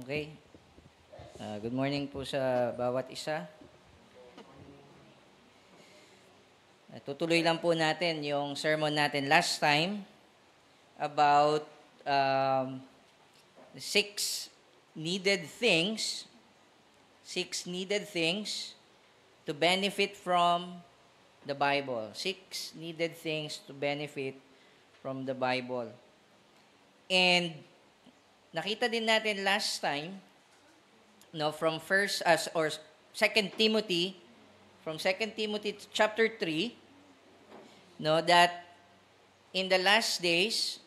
Okay. Good morning po sa bawat isa. Tutuloy lang po natin yung sermon natin last time about six needed things, to benefit from the Bible. 6 needed things to benefit from the Bible. And nakita din natin last time, no, from Second Timothy, from 2 Timothy chapter 3, no, that in the last days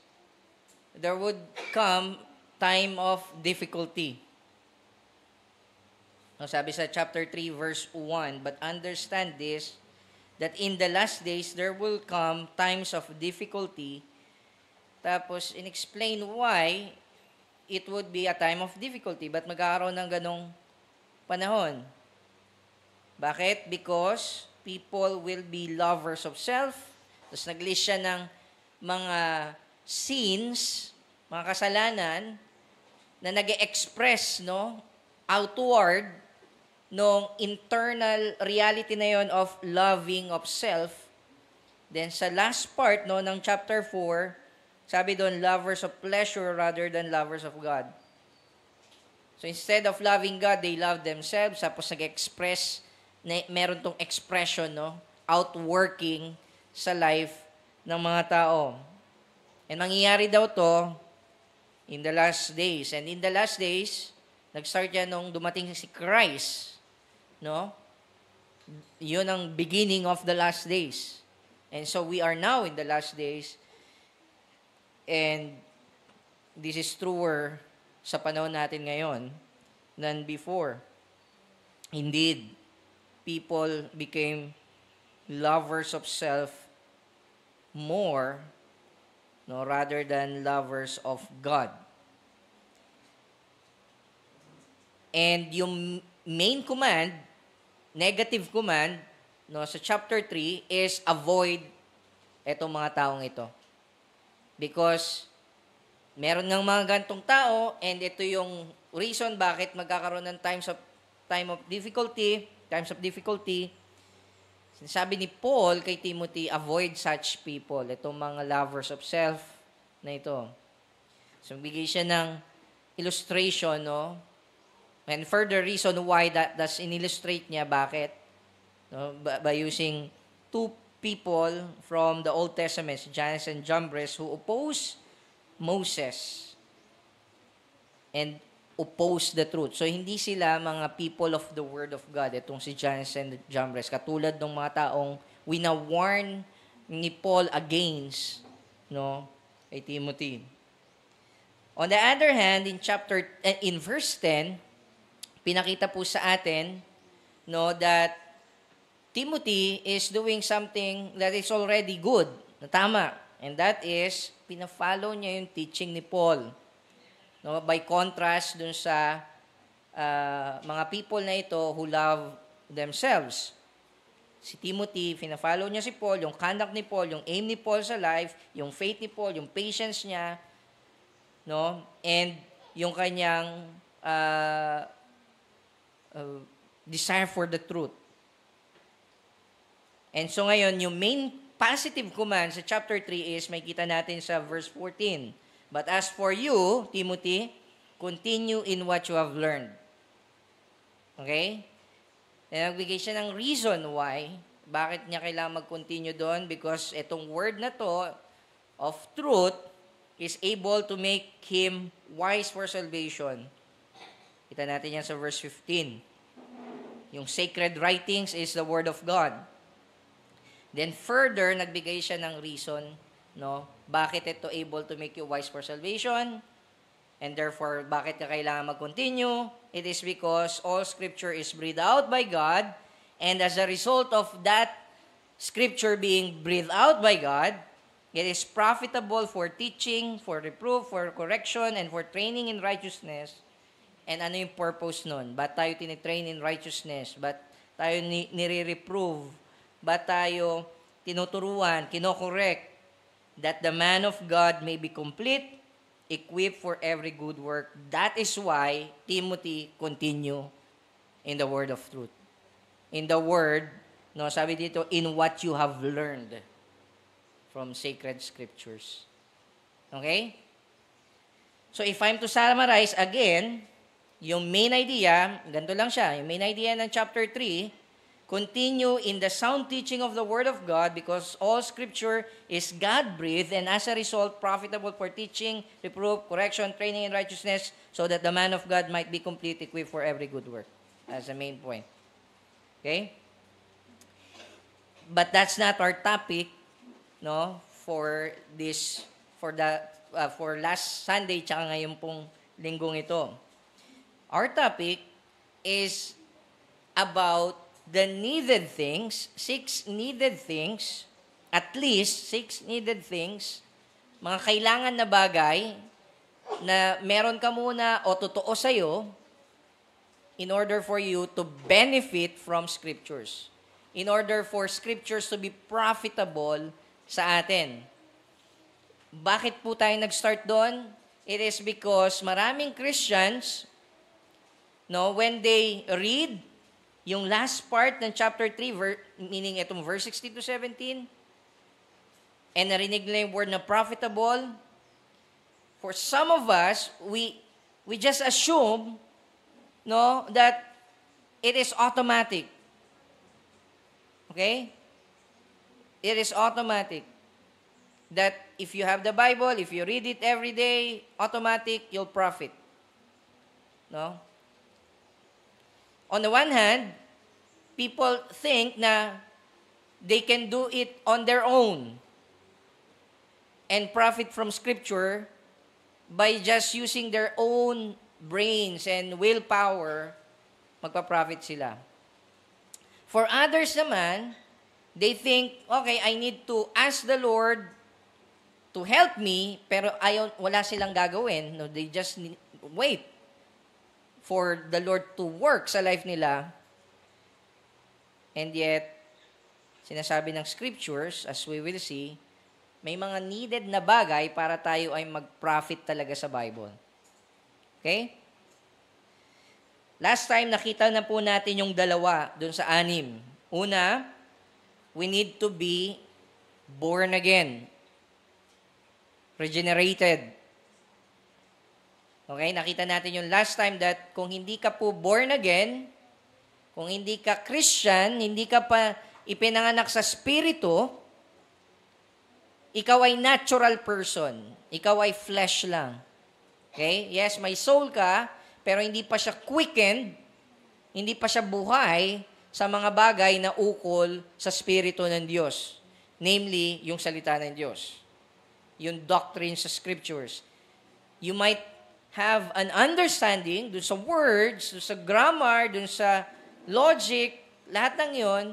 there would come time of difficulty. No, sabi sa chapter 3 verse 1, but understand this, that in the last days there will come times of difficulty. Tapos in-explain why it would be a time of difficulty. Ba't magkakaroon ng ganong panahon? Bakit? Because people will be lovers of self. Tapos nag-list siya ng mga sins, mga kasalanan, na nag-express, no, outward nung internal reality na yon of loving of self. Then sa last part, no, ng chapter 4, sabi doon, lovers of pleasure rather than lovers of God. So instead of loving God, they love themselves. Tapos nag-express, meron tong expression, no, outworking sa life ng mga tao. And mangyayari daw to in the last days. And in the last days, nag-start yan nung dumating si Christ. No? Yun ang beginning of the last days. And so we are now in the last days. And this is truer sa panahon natin ngayon than before. Indeed, people became lovers of self more, no, rather than lovers of God. And yung main command, negative command, no, sa chapter 3 is avoid etong mga taong ito. Because meron ng mga gantong tao, and ito yung reason bakit magkakaroon ng times of difficulty. Sinasabi ni Paul kay Timothy, avoid such people. Itong mga lovers of self na ito. So, bigay siya ng illustration, no? And further reason why that's in-illustrate niya, bakit? No? By using two people from the Old Testament, Jannes and Jambres, who oppose Moses and oppose the truth. So, hindi sila mga people of the Word of God, itong si Jannes and Jambres. Katulad ng mga taong wina-warn ni Paul against, no, kay Timothy. On the other hand, in verse 10, pinakita po sa atin, no, that Timothy is doing something that is already good, na tama. And that is, pina-follow niya yung teaching ni Paul. No, by contrast dun sa mga people na ito who love themselves. Si Timothy, pina-follow niya si Paul, yung conduct ni Paul, yung aim ni Paul sa life, yung faith ni Paul, yung patience niya, no, and yung kanyang desire for the truth. And so ngayon, yung main positive command sa chapter 3 is, may kita natin sa verse 14. But as for you, Timothy, continue in what you have learned. Okay? And nagbigay siya ng reason why, bakit niya kailangan mag-continue doon, because itong word na to of truth is able to make him wise for salvation. Kita natin yan sa verse 15. Yung sacred writings is the word of God. Then further, nagbigay siya ng reason, no, bakit ito able to make you wise for salvation, and therefore, bakit ka kailangan mag-continue? It is because all Scripture is breathed out by God, and as a result of that Scripture being breathed out by God, it is profitable for teaching, for reproof, for correction, and for training in righteousness. And ano yung purpose nun? Ba't tayo tinitrain in righteousness? Ba't tayo nire-reprove? Ba't tayo tinuturuan, kinokorek? That the man of God may be complete, equipped for every good work. That is why, Timothy, continue in the word of truth. In the word, no, sabi dito, in what you have learned from sacred scriptures. Okay? So if I'm to summarize again, yung main idea, ganito lang siya, yung main idea ng chapter 3, continue in the sound teaching of the Word of God because all Scripture is God-breathed and as a result, profitable for teaching, reproof, correction, training in righteousness so that the man of God might be complete, equipped for every good work. That's the main point. Okay? But that's not our topic, no, for last Sunday tsaka ngayon pong linggong ito. Our topic is about the needed things, 6 needed things, at least 6 needed things, mga kailangan na bagay na meron ka muna o totoo sa'yo in order for you to benefit from Scriptures. In order for Scriptures to be profitable sa atin. Bakit po tayo nag-start doon? It is because maraming Christians, no, when they read yung last part ng chapter 3, meaning itong verse 16 to 17, and narinig nila yung word na profitable, for some of us, we just assume, no, that it is automatic. Okay? It is automatic. That if you have the Bible, if you read it every day, automatic, you'll profit. No? On the one hand, people think na they can do it on their own and profit from Scripture by just using their own brains and willpower, magpa-profit sila. For others naman, they think, okay, I need to ask the Lord to help me, pero wala silang gagawin. No, they just wait for the Lord to work sa life nila. And yet, sinasabi ng Scriptures, as we will see, may mga needed na bagay para tayo ay mag-profit talaga sa Bible. Okay? Last time, nakita na po natin yung dalawa dun sa 6. Una, we need to be born again. Regenerated. Okay, nakita natin yung last time that kung hindi ka po born again, kung hindi ka Christian, hindi ka pa ipinanganak sa Espiritu, ikaw ay natural person. Ikaw ay flesh lang. Okay? Yes, may soul ka, pero hindi pa siya quickened, hindi pa siya buhay sa mga bagay na ukol sa Espiritu ng Diyos. Namely, yung salita ng Diyos. Yung doctrine sa Scriptures. You might have an understanding dun sa words, dun sa grammar, dun sa logic, lahat ng yon,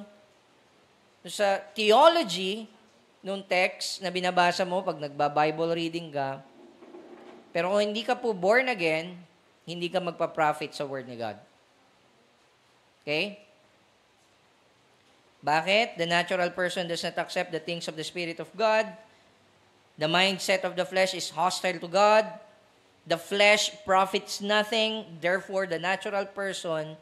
dun sa theology nung text na binabasa mo pag nagba-Bible reading ka. Pero kung hindi ka po born again, hindi ka magpa-profit sa Word ni God. Okay? Bakit? The natural person does not accept the things of the Spirit of God. The mindset of the flesh is hostile to God. The flesh profits nothing. Therefore, the natural person,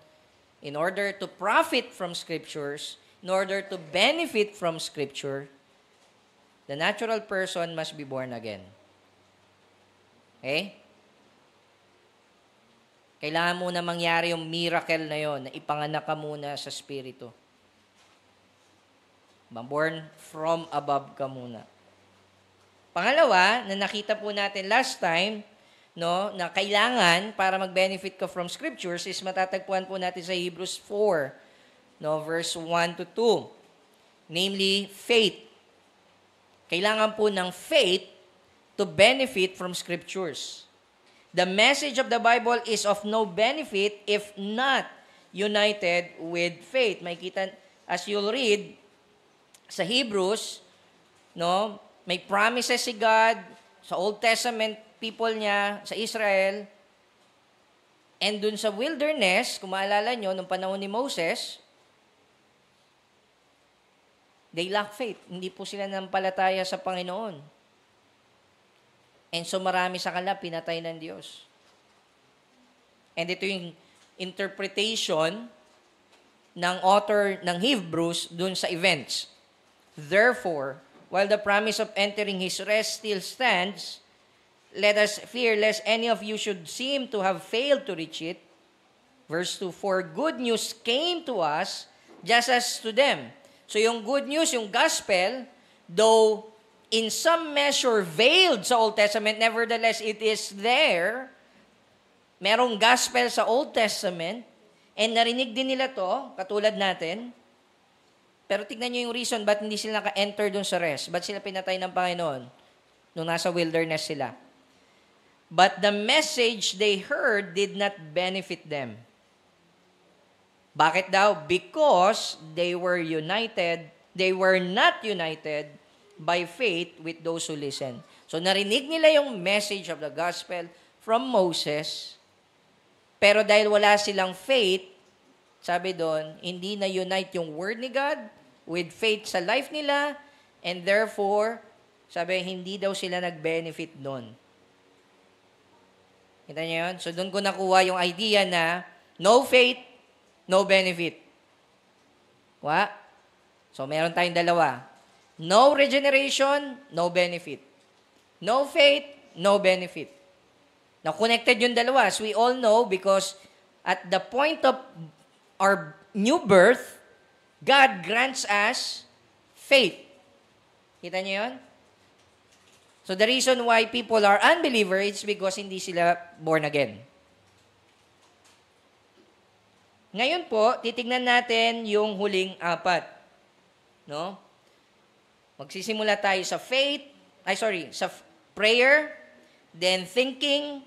in order to profit from Scriptures, in order to benefit from Scripture, the natural person must be born again. Okay? Kailangan muna mangyari yung miracle na yon, na ipanganak ka muna sa Espiritu. Born from above ka muna. Pangalawa, na nakita po natin last time, no, na kailangan para mag-benefit ka from Scriptures is matatagpuan po natin sa Hebrews 4, no, verse 1 to 2. Namely, faith. Kailangan po ng faith to benefit from Scriptures. The message of the Bible is of no benefit if not united with faith. Makikita, as you'll read sa Hebrews, no, may promises si God sa Old Testament people niya, sa Israel, and dun sa wilderness, kung maalala nyo, nung panahon ni Moses, they lack faith. Hindi po sila nampalataya sa Panginoon. And so marami sa kanila pinatay ng Diyos. And ito yung interpretation ng author ng Hebrews dun sa events. Therefore, while the promise of entering His rest still stands, let us fear lest any of you should seem to have failed to reach it. Verse 2, for good news came to us just as to them. So yung good news, yung gospel, though in some measure veiled sa Old Testament, nevertheless it is there. Merong gospel sa Old Testament, and narinig din nila to, katulad natin. Pero tignan nyo yung reason ba't hindi sila naka-enter dun sa rest. Ba't sila pinatay ng Panginoon nung nasa wilderness sila. But the message they heard did not benefit them. Bakit daw? Because they were not united by faith with those who listen. So narinig nila yung message of the gospel from Moses, pero dahil wala silang faith, sabi doon, hindi na unite yung word ni God with faith sa life nila, and therefore, sabi, hindi daw sila nag-benefit doon. Kita niyo yun? So doon ko nakuha yung idea na no faith, no benefit. Wa? So meron tayong dalawa. No regeneration, no benefit. No faith, no benefit. Now, connected yung dalawa, as we all know, because at the point of our new birth, God grants us faith. Kita niyo yun? So the reason why people are unbelievers is because hindi sila born again. Ngayon po, titignan natin yung huling apat. No? Magsisimula tayo sa sa prayer, then thinking,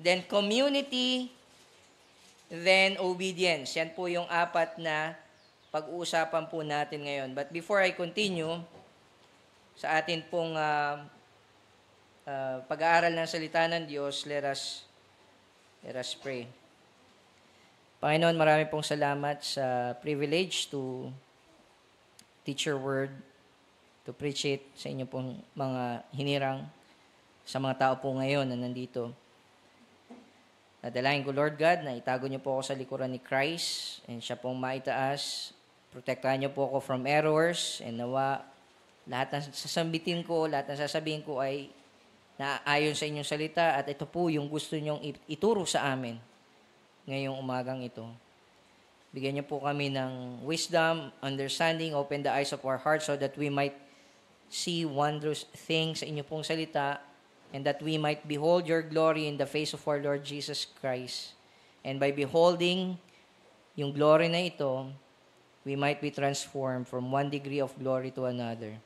then community, then obedience. Yan po yung apat na pag-uusapan po natin ngayon. But before I continue, sa atin pong pag-aaral ng salita ng Diyos, let us pray. Panginoon, marami pong salamat sa privilege to teach your word, to preach it sa inyo pong mga hinirang, sa mga tao po ngayon na nandito. Nadalahin ko, Lord God, na itago niyo po ako sa likuran ni Christ, and siya pong maitaas. Protektahan niyo po ako from errors, and nawa lahat ng sasambitin ko, lahat ng sasabihin ko ay naayon sa inyong salita, at ito po yung gusto niyong ituro sa amin ngayong umagang ito. Bigyan niyo po kami ng wisdom, understanding, open the eyes of our hearts so that we might see wondrous things sa inyo pong salita, and that we might behold your glory in the face of our Lord Jesus Christ. And by beholding yung glory na ito, we might be transformed from one degree of glory to another.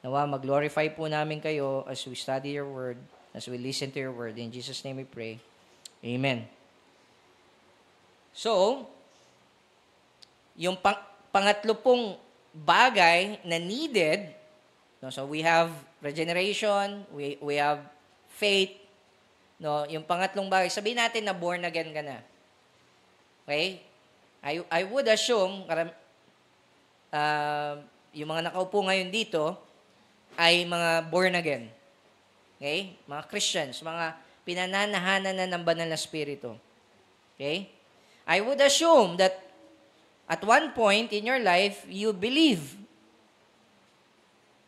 Nawa, mag-glorify po namin kayo as we study your word, as we listen to your word. In Jesus' name we pray. Amen. So, yung pangatlo pong bagay na needed, no, so we have regeneration, we have faith, no, yung pangatlong bagay, sabihin natin na born again ka na. Okay? I would assume, yung mga nakaupo ngayon dito, ay mga born again. Okay? Mga Christians, mga pinananahanan na ng banal na spirito. Okay? I would assume that at one point in your life, you believe,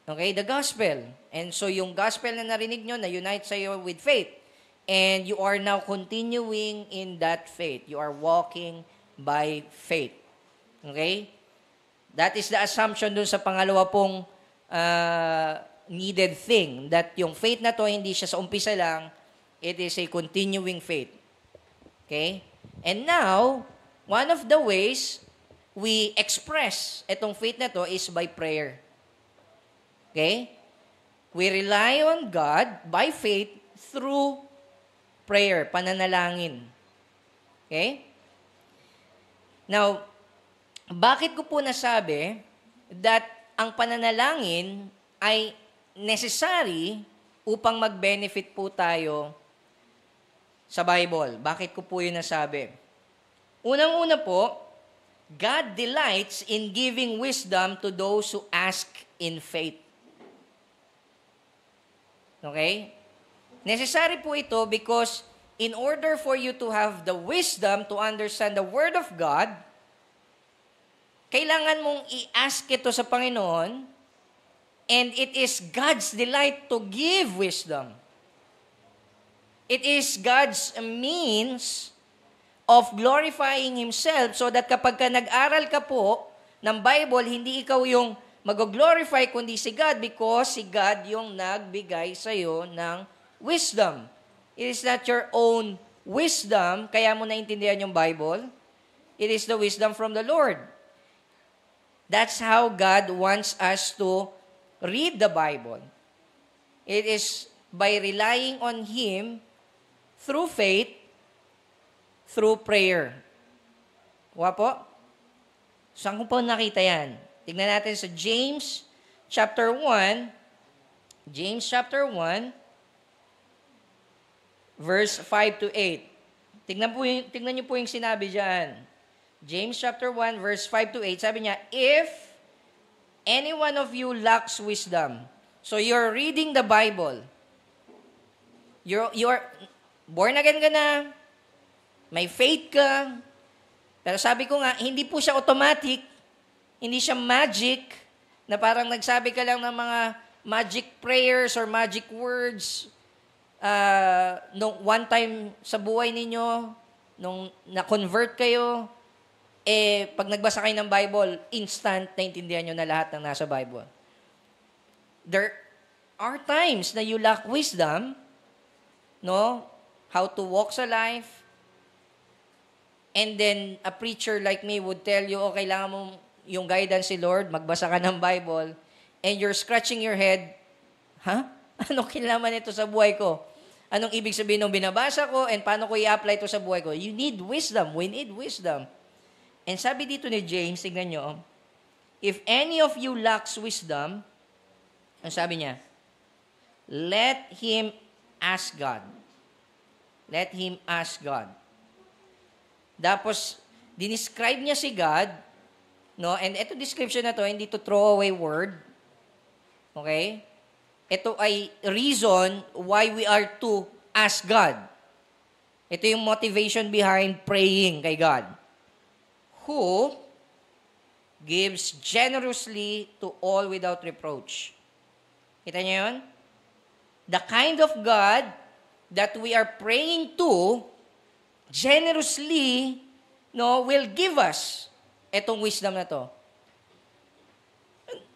okay, the gospel. And so yung gospel na narinig nyo, na-unite sa iyo with faith. And you are now continuing in that faith. You are walking by faith. Okay? That is the assumption dun sa pangalawa pong needed thing. That yung faith na to, hindi siya sa umpisa lang, it is a continuing faith. Okay? And now, one of the ways we express itong faith na to is by prayer. Okay? We rely on God by faith through prayer, pananalangin. Okay? Now, bakit ko po nasabi that ang pananalangin ay necessary upang mag-benefit po tayo sa Bible? Bakit ko po yun nasabi? Unang-una po, God delights in giving wisdom to those who ask in faith. Okay? Necessary po ito because in order for you to have the wisdom to understand the Word of God, kailangan mong i-ask ito sa Panginoon, and it is God's delight to give wisdom. It is God's means of glorifying Himself so that kapag ka nag-aral ka po ng Bible, hindi ikaw yung mag-glorify kundi si God because si God yung nagbigay sa'yo ng wisdom. It is not your own wisdom, kaya mo naintindihan yung Bible. It is the wisdom from the Lord. That's how God wants us to read the Bible. It is by relying on Him through faith, through prayer. Kuha po? Saan ko po nakita yan? Tignan natin sa James chapter 1. James chapter 1, verse 5 to 8. Tignan niyo po yung sinabi diyan. James chapter 1, verse 5 to 8. Sabi niya, if any one of you lacks wisdom, so you're reading the Bible, you're born again ka na, may faith ka, pero sabi ko nga, hindi po siya automatic, hindi siya magic, na parang nagsabi ka lang ng mga magic prayers or magic words, nung one time sa buhay ninyo, nung na-convert kayo, pag nagbasa kayo ng Bible, instant naintindihan nyo na lahat ng nasa Bible. There are times na you lack wisdom, no? How to walk sa life. And then, a preacher like me would tell you, kailangan mo yung guidance si Lord, magbasa ka ng Bible, and you're scratching your head, Anong kinalaman ito sa buhay ko? Anong ibig sabihin ng binabasa ko, and paano ko i-apply ito sa buhay ko? You need wisdom. We need wisdom. And sabi dito ni James, tignan nyo, if any of you lacks wisdom, ang sabi niya, let him ask God. Let him ask God. Tapos, dinescribe niya si God, no? And ito description na to, hindi to throw away word. Okay? Ito ay reason why we are to ask God. Ito yung motivation behind praying kay God. Who gives generously to all without reproach. Kita niyo yun? The kind of God that we are praying to, generously, no, will give us etong wisdom na to.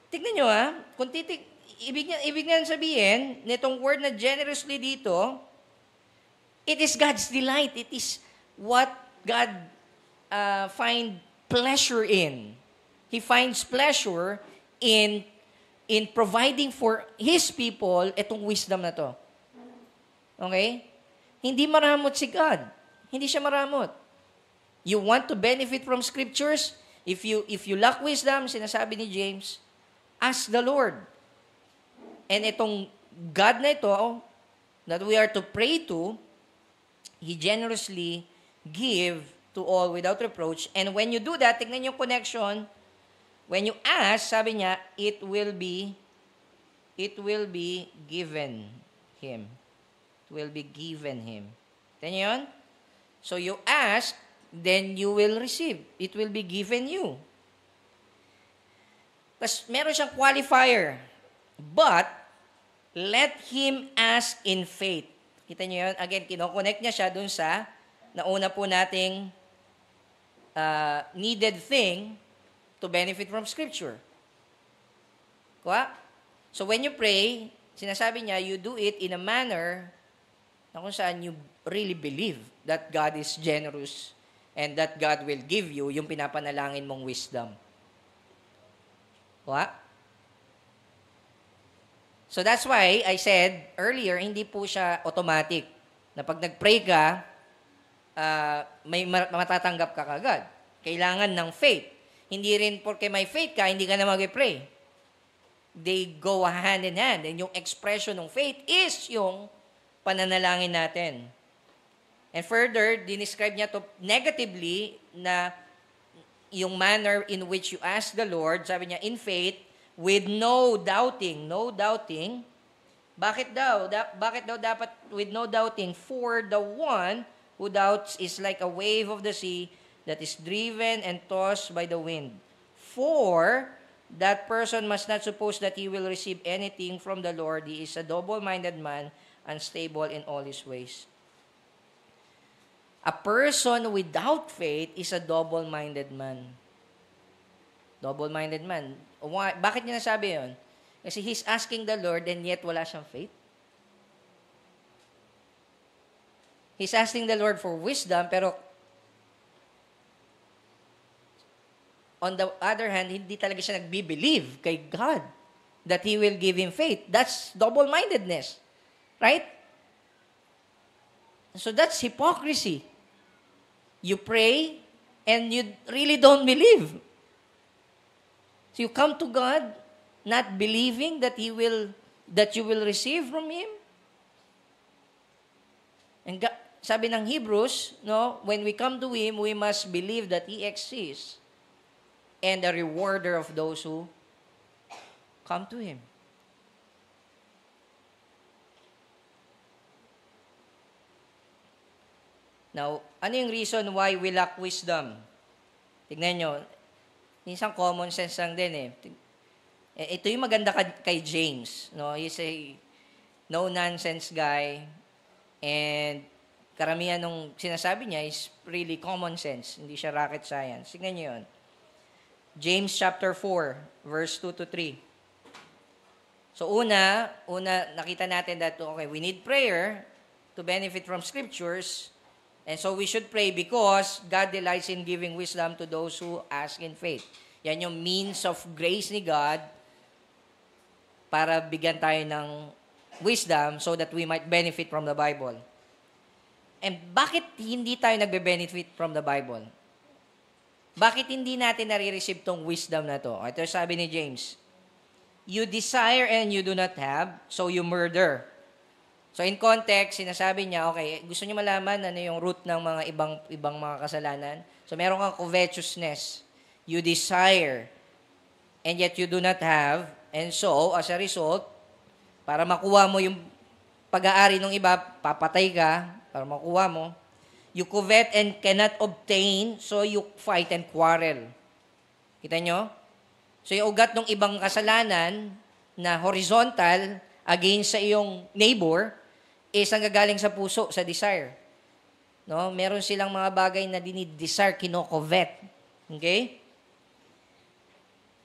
Tignan nyo kung ibig niyan sabihin, nitong word na generously dito, it is God's delight. It is what God find pleasure in. He finds pleasure in providing for His people itong wisdom na to. Okay? Hindi maramot si God. Hindi siya maramot. You want to benefit from scriptures? If you lack wisdom, sinasabi ni James, ask the Lord. And itong God na ito, that we are to pray to, He generously give to all without reproach. And when you do that, tignan yung connection. When you ask, sabi niya, it will be given him. It will be given him. Tignan niyo yun? So you ask, then you will receive. It will be given you. Tapos meron siyang qualifier. But, let him ask in faith. Kita niyo yun? Again, kinoconnect niya siya dun sa nauna po nating needed thing to benefit from Scripture. Kuha? So when you pray, sinasabi niya, you do it in a manner na kung saan you really believe that God is generous and that God will give you yung pinapanalangin mong wisdom. Kuha? So that's why I said earlier, hindi po siya automatic. Na pag nag-pray ka, may matatanggap ka kagad. Kailangan ng faith. Hindi rin porque may faith ka, hindi ka na mag-pray. They go hand in hand. And yung expression ng faith is yung pananalangin natin. And further, dinescribe niya to negatively na yung manner in which you ask the Lord, sabi niya, in faith, with no doubting. No doubting Bakit daw dapat with no doubting? For the one who doubts is like a wave of the sea that is driven and tossed by the wind. For that person must not suppose that he will receive anything from the Lord. He is a double-minded man, unstable in all his ways. A person without faith is a double-minded man. Double-minded man. Why? Bakit niya nasabi yun? Kasi he's asking the Lord and yet wala siyang faith. He's asking the Lord for wisdom, pero on the other hand, hindi talaga siya nagbe-believe kay God that He will give him faith. That's double-mindedness. Right? So that's hypocrisy. You pray and you really don't believe. So you come to God not believing that you will receive from Him. And sabi ng Hebrews, no, when we come to Him, we must believe that He exists and a rewarder of those who come to Him. Now, ano yung reason why we lack wisdom? Tignan nyo, isang common sense lang din eh. Ito yung maganda kay James. No? He's a no-nonsense guy and karamihan nung sinasabi niya is really common sense. Hindi siya rocket science. Tignan nyo yun. James chapter 4, verse 2 to 3. So una, nakita natin that, okay, we need prayer to benefit from scriptures. And so we should pray because God delights in giving wisdom to those who ask in faith. Yan yung means of grace ni God para bigyan tayo ng wisdom so that we might benefit from the Bible. And bakit hindi tayo nagbe-benefit from the Bible? Bakit hindi natin nare-receive tong wisdom na to? Ito sabi ni James, you desire and you do not have, so you murder. So in context, sinasabi niya, okay, gusto niyo malaman ano yung root ng mga ibang mga kasalanan? So meron kang covetousness. You desire and yet you do not have. And so, as a result, para makuha mo yung pag-aari ng iba, papatay ka para makuha mo. You covet and cannot obtain, so you fight and quarrel. Kita nyo? So yung ugat ng ibang kasalanan na horizontal against sa iyong neighbor is ang gagaling sa puso, sa desire. No? Meron silang mga bagay na dinidesire, kino-covet. Okay?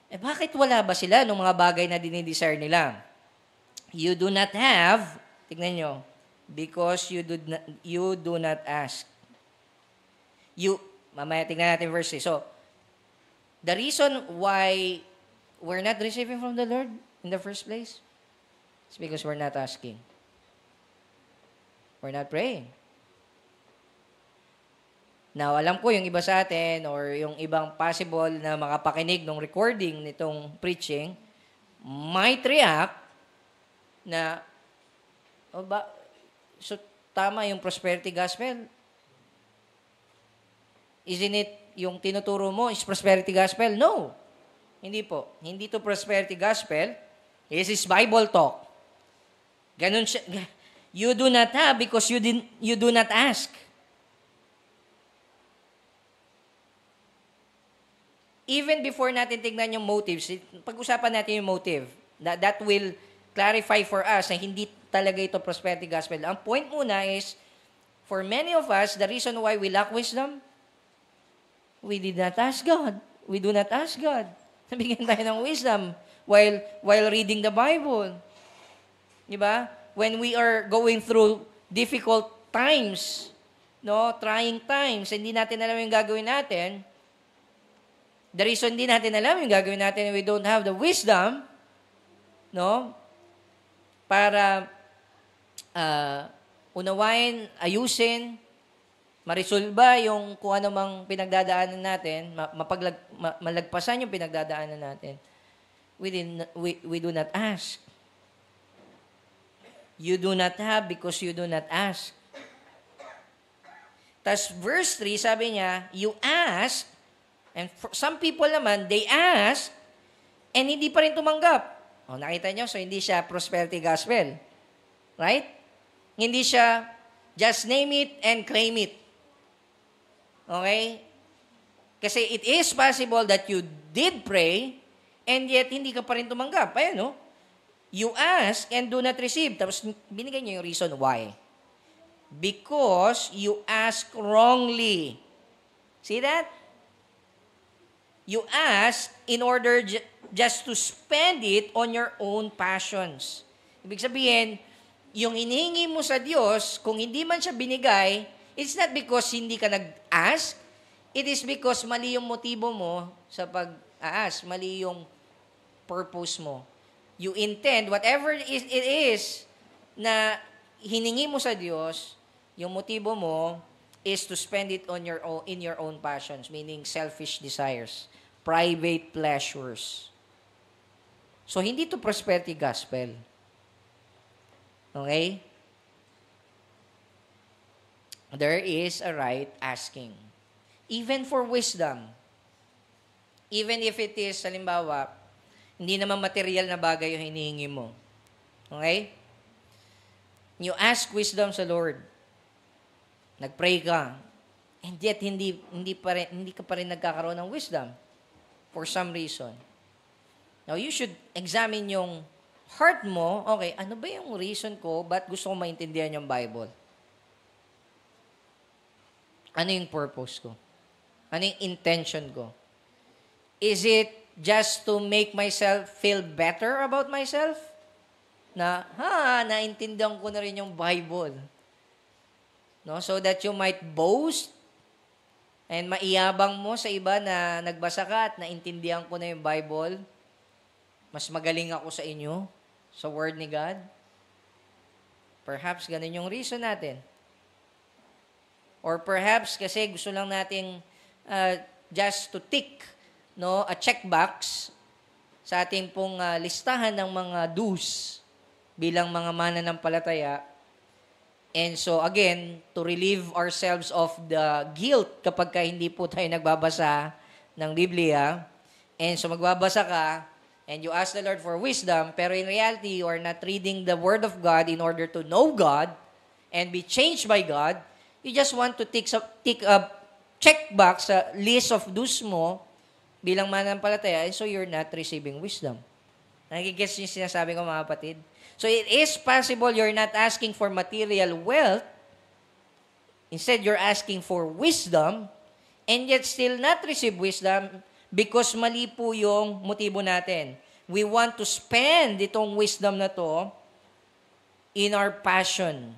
Bakit wala ba sila ng mga bagay na dinidesire nila? You do not have, tignan nyo, because you do not ask. Mamaya tignan natin verse 3. So, the reason why we're not receiving from the Lord in the first place is because we're not asking. We're not praying. Now, alam ko yung iba sa atin or yung ibang possible na makapakinig ng recording nitong preaching might react na, so tama yung prosperity gospel? Isn't it yung tinuturo mo is prosperity gospel? No. Hindi po. Hindi to prosperity gospel. This is Bible talk. Ganun siya. You do not have because you do not ask. Even before natin tignan yung motives, pag-usapan natin yung motive. That will clarify for us na hindi talaga ito prosperity gospel. Ang point muna is, for many of us, the reason why we lack wisdom, we did not ask God. We do not ask God. Nabigyan tayo ng wisdom while reading the Bible. Diba? When we are going through difficult times, no, trying times, hindi natin alam yung gagawin natin, the reason hindi natin alam yung gagawin natin, we don't have the wisdom, no, para unawain, ayusin, marisolba yung kung ano mang pinagdadaanan natin, malagpasan yung pinagdadaanan natin. We do not ask. You do not have because you do not ask. Tas verse 3, sabi niya, you ask, and for some people naman, they ask, and hindi pa rin tumanggap. O, nakita nyo? So, hindi siya prosperity gospel. Right? Hindi siya just name it and claim it. Okay? Kasi it is possible that you did pray and yet hindi ka pa rin tumanggap. Ayan, no? You ask and do not receive. Tapos binigay niya yung reason why. Because you ask wrongly. See that? You ask in order just to spend it on your own passions. Ibig sabihin, yung hinihingi mo sa Diyos, kung hindi man siya binigay, it's not because hindi ka nag-ask, it is because mali yung motibo mo sa pag-ask, mali yung purpose mo. You intend, whatever it is na hiningi mo sa Diyos, yung motibo mo is to spend it on in your own passions, meaning selfish desires, private pleasures. So, hindi to prosperity gospel. Okay? There is a right asking. Even for wisdom. Even if it is, halimbawa, hindi naman material na bagay yung hinihingi mo. Okay? You ask wisdom sa Lord. Nag-pray ka. And yet, hindi ka pa rin nagkakaroon ng wisdom for some reason. Now, you should examine yung heart mo. Okay, ano ba yung reason ko? Ba't gusto ko maintindihan yung Bible? Ano yung purpose ko? Ano yung intention ko? Is it just to make myself feel better about myself? Na, naintindihan ko na rin yung Bible. No? So that you might boast and maiyabang mo sa iba na nagbasa ka at naintindihan ko na yung Bible. Mas magaling ako sa inyo, sa Word ni God. Perhaps ganun yung reason natin. Or perhaps kasi gusto lang nating just to tick, no, a checkbox sa ating pong listahan ng mga do's bilang mga mananampalataya. And so again, to relieve ourselves of the guilt kapag ka hindi po tayo nagbabasa ng Biblia. And so magbabasa ka and you ask the Lord for wisdom, pero in reality, you are not reading the Word of God in order to know God and be changed by God. You just want to tick a checkbox sa list of do's mo bilang mananampalataya, and so you're not receiving wisdom. Nagigets niyo sinasabi ko, mga kapatid? So it is possible you're not asking for material wealth. Instead, you're asking for wisdom and yet still not receive wisdom because mali po yung motibo natin. We want to spend itong wisdom na to in our passion.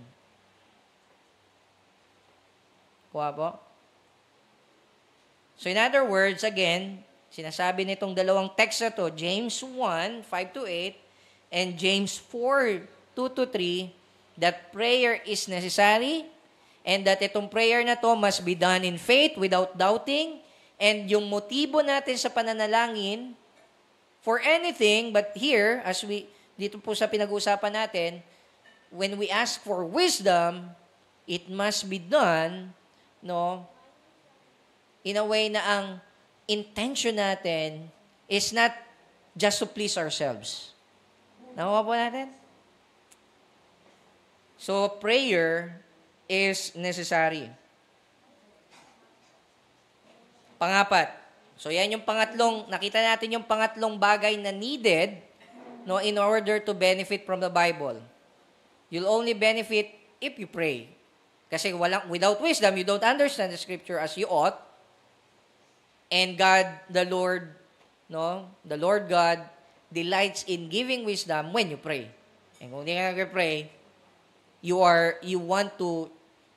Kuha po? So in other words, again, sinasabi nitong dalawang text na to, James 1, 5-8, and James 4, 2-3, that prayer is necessary and that itong prayer na to must be done in faith without doubting, and yung motibo natin sa pananalangin for anything, but here, dito po sa pinag-uusapan natin, when we ask for wisdom, it must be done, no, in a way na ang intention natin is not just to please ourselves. Nakuha po natin? So, prayer is necessary. Pangapat. So, yan yung pangatlong, nakita natin yung pangatlong bagay na needed, no, in order to benefit from the Bible. You'll only benefit if you pray. Kasi without wisdom, you don't understand the Scripture as you ought. And God, the Lord God, delights in giving wisdom when you pray. And kung hindi ka nag-pray, you want to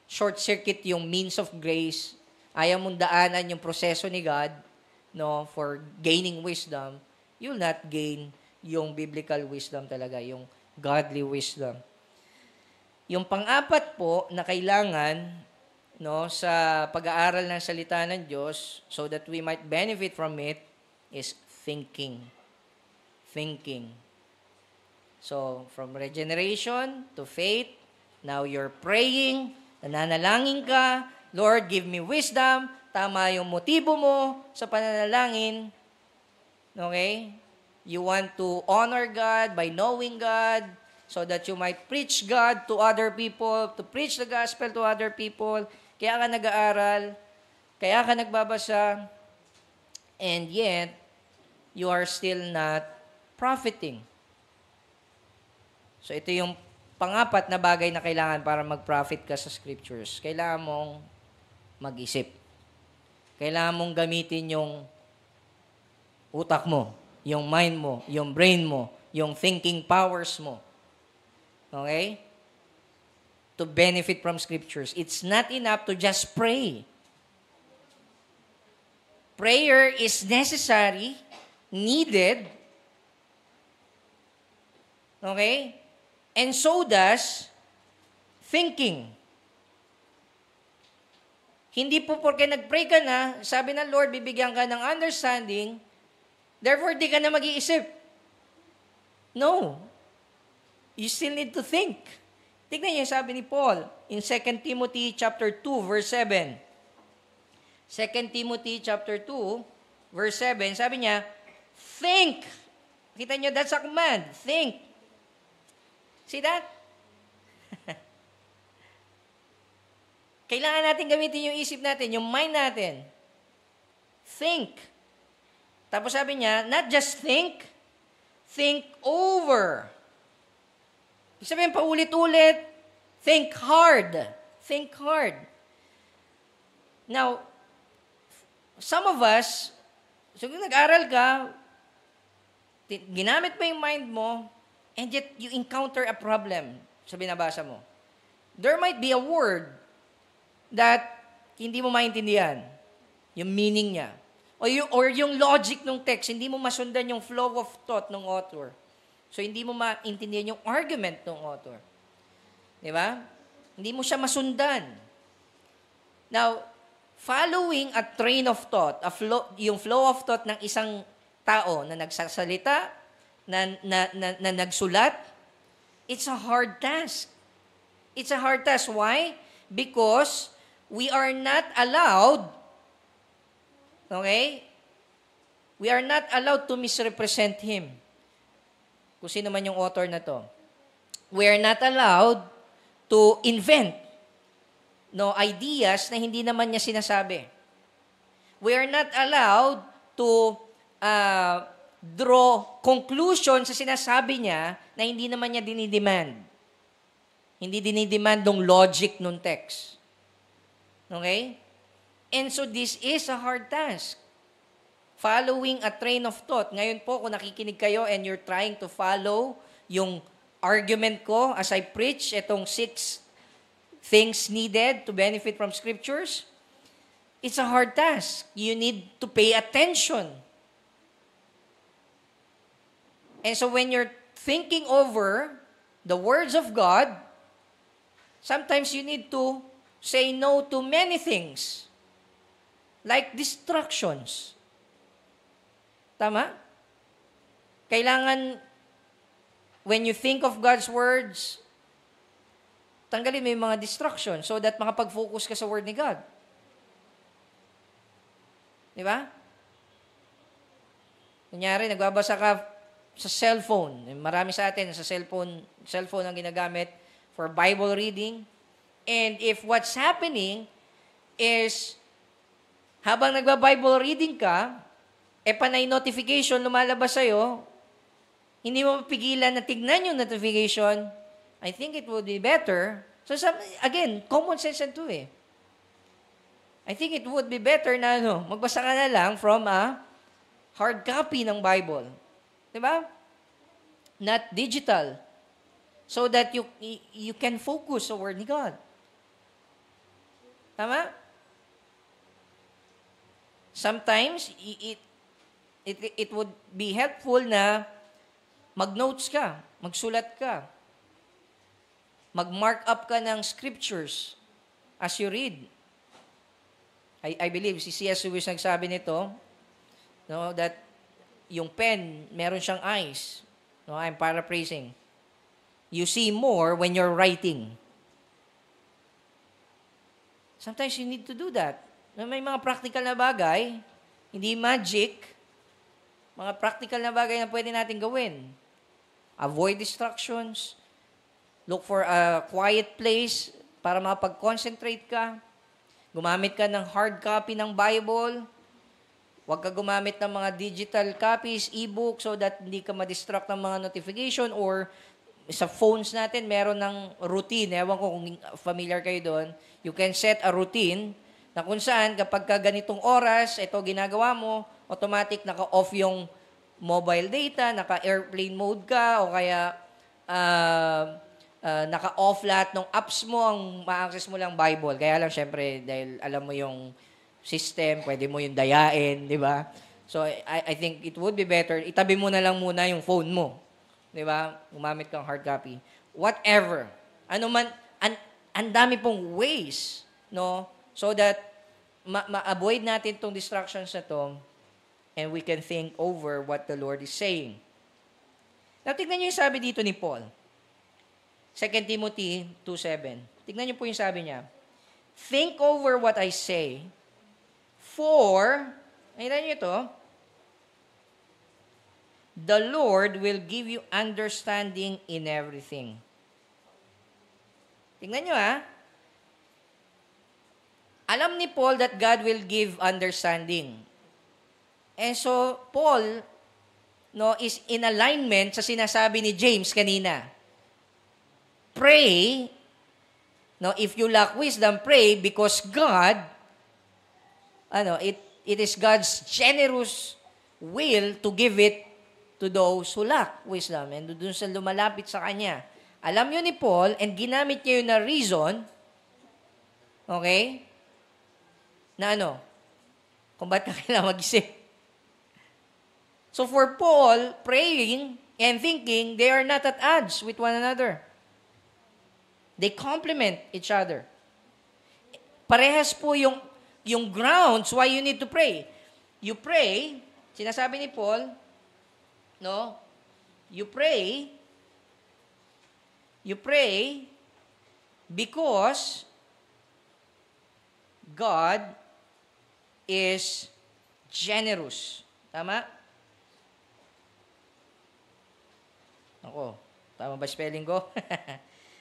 short-circuit yung means of grace. Ayaw mong daanan yung proseso ni God, no, for gaining wisdom. You'll not gain yung biblical wisdom talaga, yung godly wisdom. Yung pang-apat po na kailangan, no, sa pag-aaral ng salita ng Diyos so that we might benefit from it is thinking. Thinking. So, from regeneration to faith, now you're praying, nananalangin ka, Lord, give me wisdom, tama yung motibo mo sa pananalangin. Okay? You want to honor God by knowing God. so that you might preach God to other people, to preach the gospel to other people. Kaya ka nag-aaral, kaya ka nagbabasa, and yet, you are still not profiting. So ito yung pangapat na bagay na kailangan para mag-profit ka sa scriptures. Kailangan mong mag-isip. Kailangan mong gamitin yung utak mo, yung mind mo, yung brain mo, yung thinking powers mo. Okay? To benefit from scriptures. It's not enough to just pray. Prayer is necessary, needed, okay? And so does thinking. Hindi po porque nag-pray ka na, sabi ng Lord, bibigyan ka ng understanding, therefore di ka na mag-iisip. No. You still need to think. Tignan niyo sabi ni Paul in 2 Timothy chapter 2 verse 7. 2 Timothy chapter 2 verse 7, sabi niya, think. Kita niyo, that's a command. Think. See that? Kailangan natin gamitin yung isip natin, yung mind natin. Think. Tapos sabi niya, not just think over. Ibig sabihin, paulit-ulit, think hard. Think hard. Now, some of us, so kung nag-aral ka, ginamit mo yung mind mo, and yet you encounter a problem sa binabasa mo. There might be a word that hindi mo maintindihan, yung meaning niya. Or yung logic ng text, hindi mo masundan yung flow of thought ng author. So, hindi mo maintindihan yung argument ng author. Di ba? Hindi mo siya masundan. Now, following a train of thought, yung flow of thought ng isang tao na nagsasalita, na nagsulat, it's a hard task. It's a hard task. Why? Because we are not allowed, okay? We are not allowed to misrepresent him. Kung sino man yung author na to. We are not allowed to invent ideas na hindi naman niya sinasabi. We are not allowed to draw conclusion sa sinasabi niya na hindi naman niya dinidemand. Hindi dinidemand ng logic ng text. Okay? And so this is a hard task. Following a train of thought. Ngayon po, kung nakikinig kayo and you're trying to follow yung argument ko as I preach, itong 6 things needed to benefit from scriptures, it's a hard task. You need to pay attention. And so when you're thinking over the words of God, sometimes you need to say no to many things, like distractions. Tama? Kailangan, when you think of God's words, tanggalin mo yung mga distractions so that makapag-focus ka sa word ni God. Di ba? Kunyari, nagbabasa ka sa cellphone. Marami sa atin sa cellphone ang ginagamit for Bible reading. And if what's happening is, habang nagba-Bible reading ka, panay notification lumalabas sa'yo, hindi mo mapigilan na tignan yung notification, I think it would be better. So, again, common sense yan to eh. I think it would be better na magbasa ka na lang from a hard copy ng Bible. Diba? Not digital. So that you can focus sa Word ni God. Tama? Sometimes, it would be helpful na mag-notes ka, magsulat ka, mag-mark up ka ng scriptures as you read. I believe si C.S. Lewis nagsabi nito, that yung pen, meron siyang eyes. I'm paraphrasing. You see more when you're writing. Sometimes you need to do that. May mga practical na bagay, hindi magic, mga practical na bagay na pwede natin gawin. Avoid distractions. Look for a quiet place para makapag-concentrate ka. Gumamit ka ng hard copy ng Bible. Huwag ka gumamit ng mga digital copies, e-book, so that hindi ka ma-distract ng mga notification, or sa phones natin, meron ng routine. Ewan ko kung familiar kayo doon. You can set a routine na kung saan kapag ka ganitong oras, ito ginagawa mo, automatic naka-off yung mobile data, naka-airplane mode ka, o kaya naka-off lahat ng apps mo, ang ma-access mo lang Bible. Kaya lang, syempre, dahil alam mo yung system, pwede mo yung dayain, di ba? So, I think it would be better, itabi mo na lang muna yung phone mo. Di ba? Gumamit kang hard copy. Whatever. Ano man, ang dami pong ways, no? So that, ma-avoid natin tong distractions na to, and we can think over what the Lord is saying. Now, tignan niyo yung sabi dito ni Paul. 2 Timothy 2:7. Tignan niyo po yung sabi niya. Think over what I say, for, nakita niyo ito, the Lord will give you understanding in everything. Tingnan nyo Alam ni Paul that God will give understanding. And so, Paul, is in alignment sa sinasabi ni James kanina. Pray, if you lack wisdom, pray because God, it is God's generous will to give it to those who lack wisdom, and doon sa lumalapit sa Kanya. Alam yun ni Paul, and ginamit niya yun na reason, okay, na kung ba't ka kailangan mag-isip. So for Paul, praying and thinking, they are not at odds with one another. They complement each other. Parehas po yung grounds why you need to pray. You pray, sinasabi ni Paul, you pray because God is generous. Tama? Ako, tama ba spelling ko?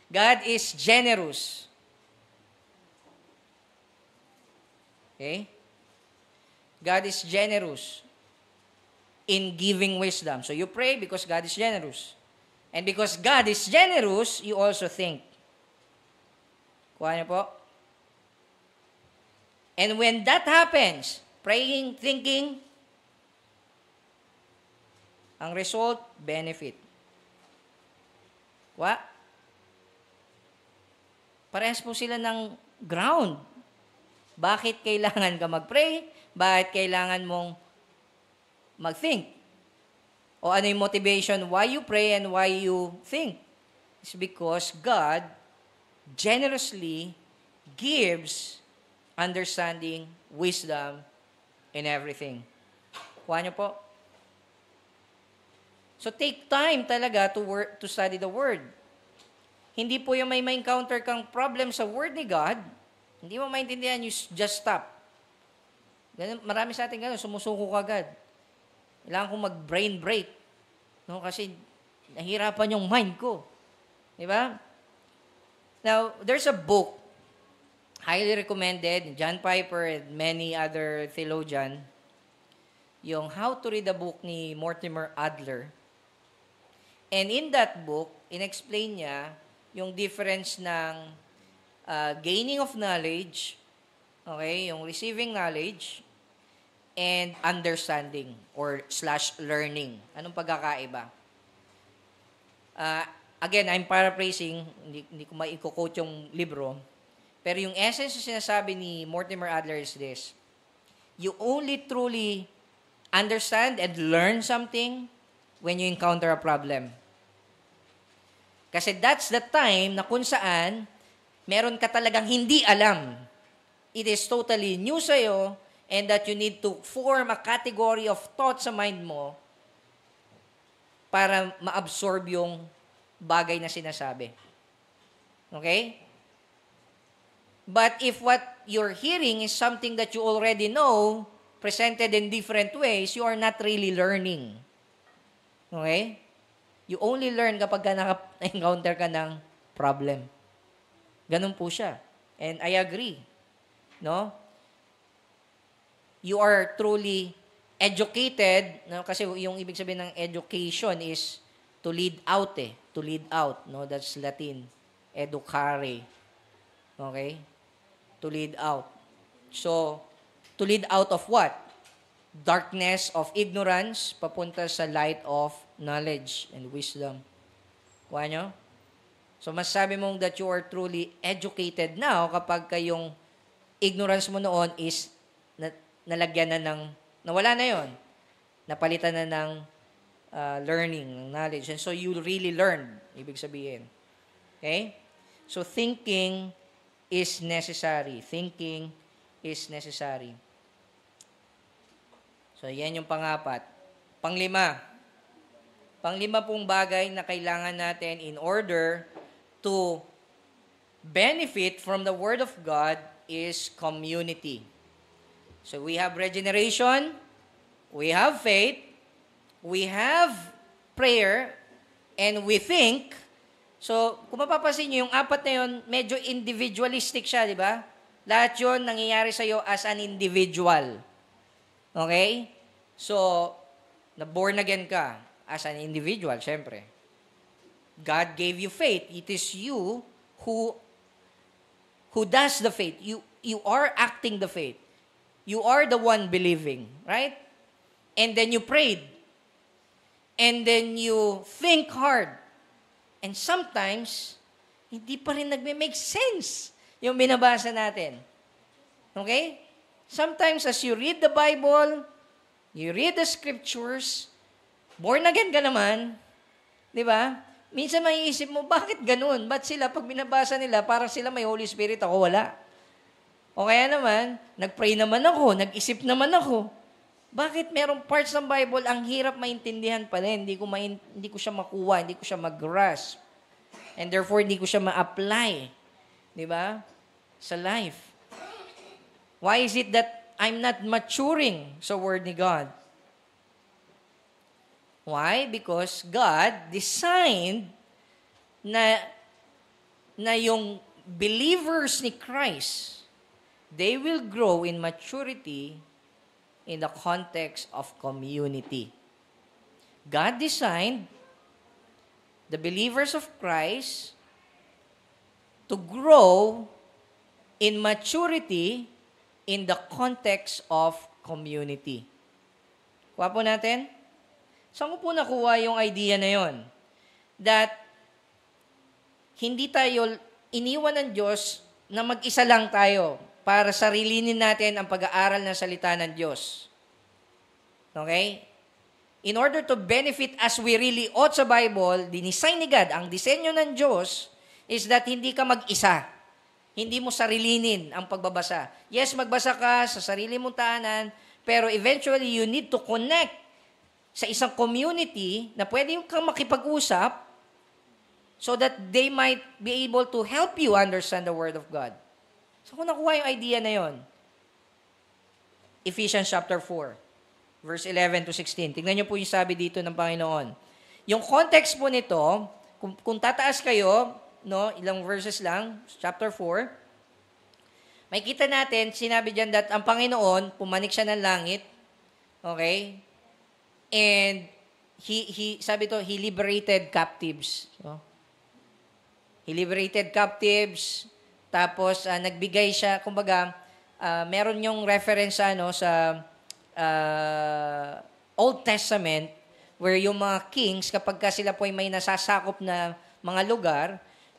God is generous. Okay? God is generous in giving wisdom. So you pray because God is generous. And because God is generous, you also think. Kuha niyo po? And when that happens, praying, thinking, ang result, benefit. What? Parehas po sila ng ground. Bakit kailangan ka mag-pray? Bakit kailangan mong mag-think? O ano yung motivation why you pray and why you think? It's because God generously gives understanding, wisdom, in everything. Kuha niyo po. So take time talaga to study the Word. Hindi po yung may encounter kang problem sa Word ni God, hindi mo maintindihan, you just stop. Ganun, marami sa atin ganun, sumusuko ka agad. Kailangan kong mag-brain break. Kasi nahirapan yung mind ko. Di ba? Now, there's a book, highly recommended, John Piper and many other theologian, yung How to Read a Book ni Mortimer Adler. And in that book, in-explain niya yung difference ng gaining of knowledge, okay, yung receiving knowledge, and understanding or /learning. Anong pagkakaiba? Again, I'm paraphrasing, hindi ko maiko-quote yung libro, pero yung essence na sinasabi ni Mortimer Adler is this: you only truly understand and learn something when you encounter a problem. Kasi that's the time na kung saan meron ka talagang hindi alam. It is totally new sa'yo, and that you need to form a category of thoughts sa mind mo para ma-absorb yung bagay na sinasabi. Okay? But if what you're hearing is something that you already know, presented in different ways, you are not really learning. Okay? You only learn kapag naka-encounter ka ng problem. Ganun po siya. And I agree. No? You are truly educated, no? Kasi yung ibig sabihin ng education is to lead out eh. To lead out, no? That's Latin. Educare. Okay? To lead out. So, to lead out of what? Darkness of ignorance papunta sa light of knowledge and wisdom. Kuha nyo? So, masasabi mong that you are truly educated now kapag kayong ignorance mo noon is nalagyan na ng, nawala na yon, napalitan na ng learning, ng knowledge. And so, you really learn, ibig sabihin. Okay? So, thinking is necessary. Thinking is necessary. So, yan yung pangapat. Panglima pong bagay na kailangan natin in order to benefit from the Word of God is community. So, we have regeneration, we have faith, we have prayer, and we think. So, kung mapapansin nyo, yung apat na yun, medyo individualistic siya, di ba? Lahat yun nangyayari sa'yo as an individual. Okay? So, na-born again ka as an individual, syempre. God gave you faith. It is you who does the faith. You are acting the faith. You are the one believing, right? And then you prayed. And then you think hard. And sometimes, hindi pa rin nagme-make sense yung binabasa natin. Okay? Sometimes as you read the Bible, you read the scriptures, born again ka naman, di ba? Minsan maiisip mo, bakit ganun? Ba't sila, pag binabasa nila, parang sila may Holy Spirit, ako wala. O kaya naman, nag-pray naman ako, nag-isip naman ako. Bakit merong parts ng Bible ang hirap maintindihan pa rin? Hindi ko siya makuha, hindi ko siya mag-grasp. And therefore, hindi ko siya ma-apply. Di ba? Sa life. Why is it that I'm not maturing sa Word ni God? Why? Because God designed na yung believers ni Christ, they will grow in maturity in the context of community. God designed the believers of Christ to grow in maturity in the context of community. Kuha po natin? Saan ko po nakuha yung idea na yon? That hindi tayo iniwan ng Diyos na mag-isa lang tayo para sarilinin natin ang pag-aaral ng salita ng Diyos. Okay? In order to benefit as we really ought sa Bible, dinisign ni God, ang disenyo ng Diyos is that hindi ka mag-isa. Hindi mo sarilinin ang pagbabasa. Yes, magbasa ka sa sarili mong tahanan, pero eventually you need to connect sa isang community na pwede kang makipag-usap so that they might be able to help you understand the Word of God. So kung nakuha yung idea na yon, Ephesians chapter 4, verse 11 to 16. Tingnan niyo po yung sabi dito ng Panginoon. Yung context po nito, kung tataas kayo, no, ilang verses lang, chapter 4, makikita natin, sinabi diyan that ang Panginoon, pumanik siya ng langit, okay? And sabi to, He liberated captives. No? He liberated captives, tapos nagbigay siya, kumbaga, meron yung reference sa Old Testament, where yung mga kings, kapag sila po ay may nasasakop na mga lugar,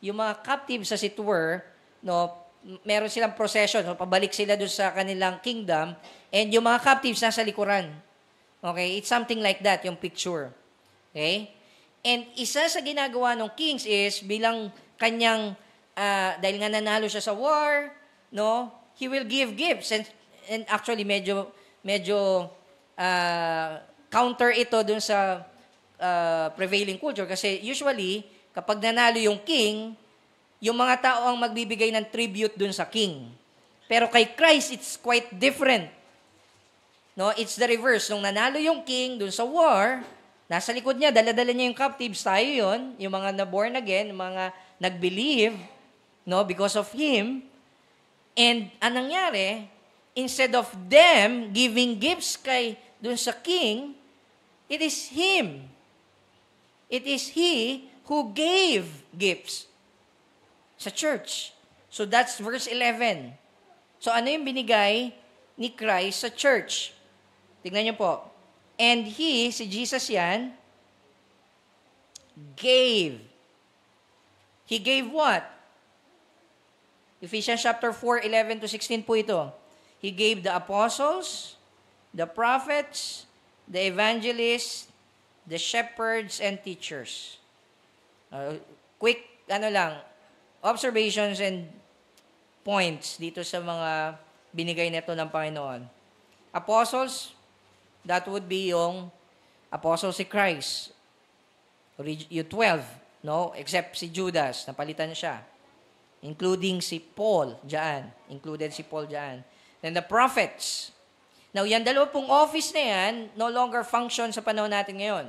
yung mga captives as it were, no, meron silang procession, no, pabalik sila doon sa kanilang kingdom, and yung mga captives nasa likuran. Okay? It's something like that, yung picture. Okay? And isa sa ginagawa ng kings is, bilang kanyang, dahil nga nanalo siya sa war, no, he will give gifts. And actually, medyo counter ito dun sa prevailing culture. Kasi usually, kapag nanalo yung king, yung mga tao ang magbibigay ng tribute dun sa king. Pero kay Christ, it's quite different. No, it's the reverse. Nung nanalo yung king dun sa war, nasa likod niya, dala-dala niya yung captives, tayo yon, yung mga na-born again, yung mga nag-believe, no, because of him. And anong nangyari, instead of them giving gifts kay dun sa king, it is him. It is he who gave gifts sa church. So that's verse 11. So ano yung binigay ni Christ sa church? Tignan niyo po. And he, si Jesus yan, gave. He gave what? Ephesians chapter 4, 11 to 16 po ito. He gave the apostles, the prophets, the evangelists, the shepherds, and teachers. Quick, observations and points dito sa mga binigay nito ng Panginoon. Apostles, that would be yung apostles si Christ. Yung 12, no? Except si Judas, napalitan siya. Including si Paul, dyan. Included si Paul dyan. Then the prophets. Now, yan dalawang office na yan, no longer function sa panahon natin ngayon.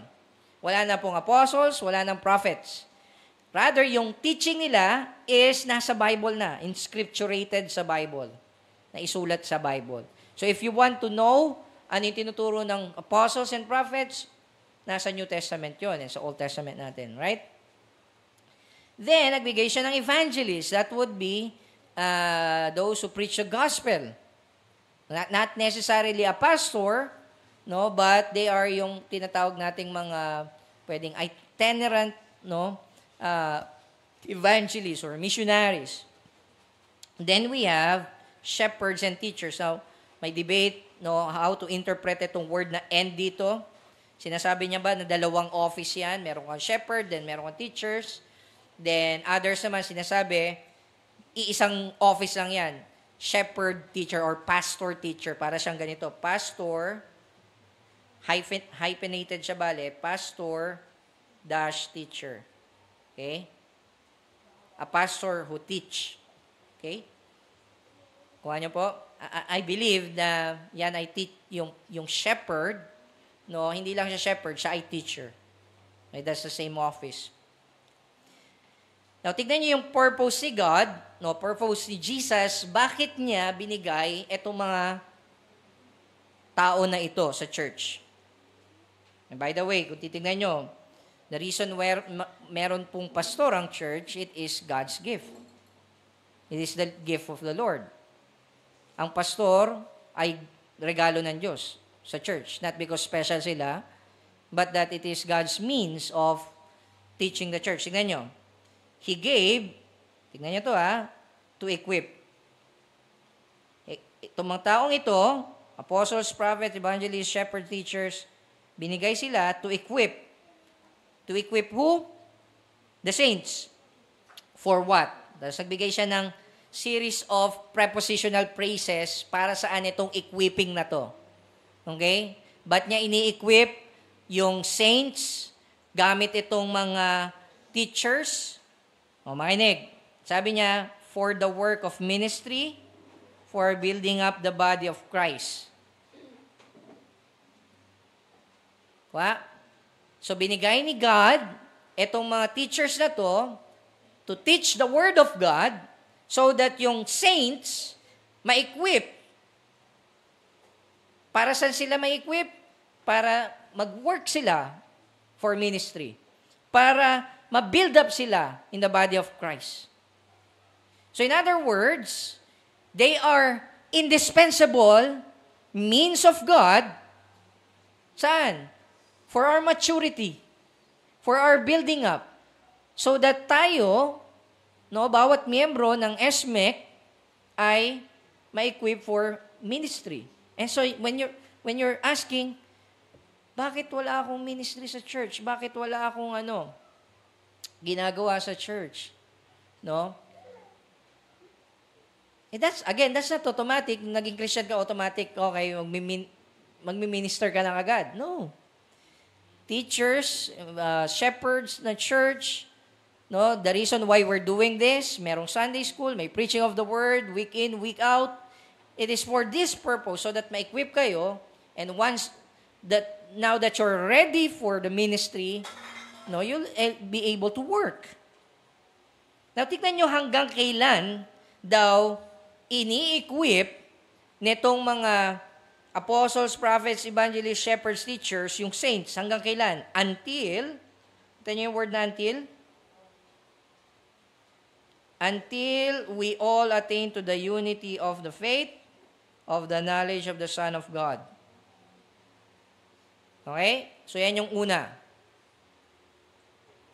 Wala na pong apostles, wala nang prophets. Rather, yung teaching nila is nasa Bible na, inscripturated sa Bible, na isulat sa Bible. So if you want to know ano yung tinuturo ng apostles and prophets, nasa New Testament yun, sa Old Testament natin, right? Then, nagbigay siya ng evangelists. That would be those who preach the gospel. Not necessarily a pastor, no, but they are yung tinatawag nating mga pwedeng itinerant, no, evangelists or missionaries. Then we have shepherds and teachers. Now, may debate, no, how to interpret itong word na "and" dito. Sinasabi niya ba na dalawang office yan? Meron kang shepherd, then meron kang teachers. Then others naman sinasabi, iisang office lang yan. Shepherd, teacher, or pastor, teacher. Para siyang ganito. Pastor, hyphenated siya bale, pastor dash teacher. Okay? A pastor who teach. Okay? Kuha niyo po. I believe na yan ay yung shepherd, no, hindi lang siya shepherd, siya ay teacher. Okay, that's the same office. Now, tignan niyo yung purpose ni God, no, purpose ni Jesus, bakit niya binigay itong mga tao na ito sa church. And by the way, kung titignan niyo, the reason where meron pong pastor ang church, it is God's gift. It is the gift of the Lord. Ang pastor ay regalo ng Diyos sa church. Not because special sila, but that it is God's means of teaching the church. Tignan nyo. He gave, tignan nyo to to equip. Itong mga taong ito, apostles, prophets, evangelists, shepherds, teachers, binigay sila to equip. To equip who? The saints. For what? Tapos nagbigay siya ng series of prepositional phrases para saan itong equipping na to. Okay? Ba't niya ini-equip yung saints gamit itong mga teachers? O, makinig. Sabi niya, for the work of ministry, for building up the body of Christ. Wa? So, binigay ni God itong mga teachers na to teach the Word of God, so that yung saints ma-equip. Para saan sila ma-equip? Para mag-work sila for ministry. Para ma-build up sila in the body of Christ. So in other words, they are indispensable means of God. Saan? For our maturity. For our building up. So that tayo, no, bawat miyembro ng SMEC ay ma-equip for ministry. And so when you're asking, bakit wala akong ministry sa church? Bakit wala akong ginagawa sa church? No? That's not automatic. Naging Christian ka, automatic, okay, magmi-minister ka lang agad. No. Teachers, shepherds na church, no, the reason why we're doing this, merong Sunday school, may preaching of the word, week in, week out. It is for this purpose, so that ma-equip kayo, and now that you're ready for the ministry, no, you'll be able to work. Now, tignan nyo hanggang kailan daw ini-equip netong mga apostles, prophets, evangelists, shepherds, teachers, yung saints, hanggang kailan? Until, tignan nyo yung word na until we all attain to the unity of the faith, of the knowledge of the Son of God. Okay? So, yan yung una.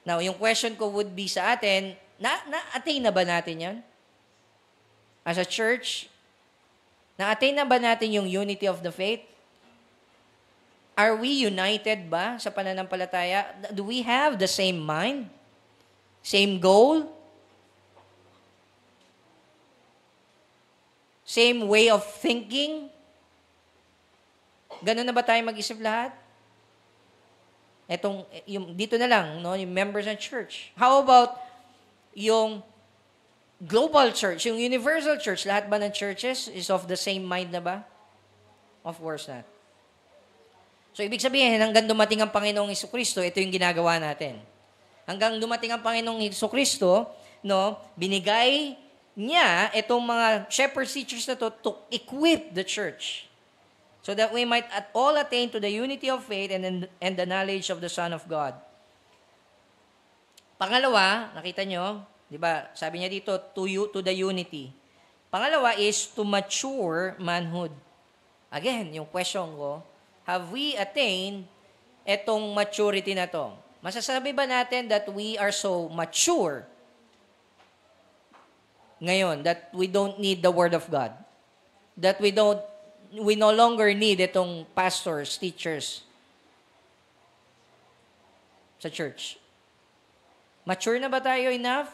Now, yung question ko would be sa atin, na-attain na ba natin yan? As a church, na-attain na ba natin yung unity of the faith? Are we united ba sa pananampalataya? Do we have the same mind? Same goal? Same way of thinking? Ganun na ba tayo mag-isip lahat? Dito na lang, no, yung members ng church. How about yung global church, yung universal church? Lahat ba ng churches is of the same mind na ba? Of course not. So, ibig sabihin, hanggang dumating ang Panginoong Jesucristo, ito yung ginagawa natin. Hanggang dumating ang Panginoong Jesucristo, no, binigay niya itong mga shepherds, teachers na to equip the church. So that we might all attain to the unity of faith and the knowledge of the Son of God. Pangalawa, nakita nyo, di ba, sabi niya dito, to the unity. Pangalawa is to mature manhood. Again, yung question ko, have we attained etong maturity na to? Masasabi ba natin that we are so mature ngayon, that we don't need the Word of God? That we no longer need itong pastors, teachers sa church? Mature na ba tayo enough?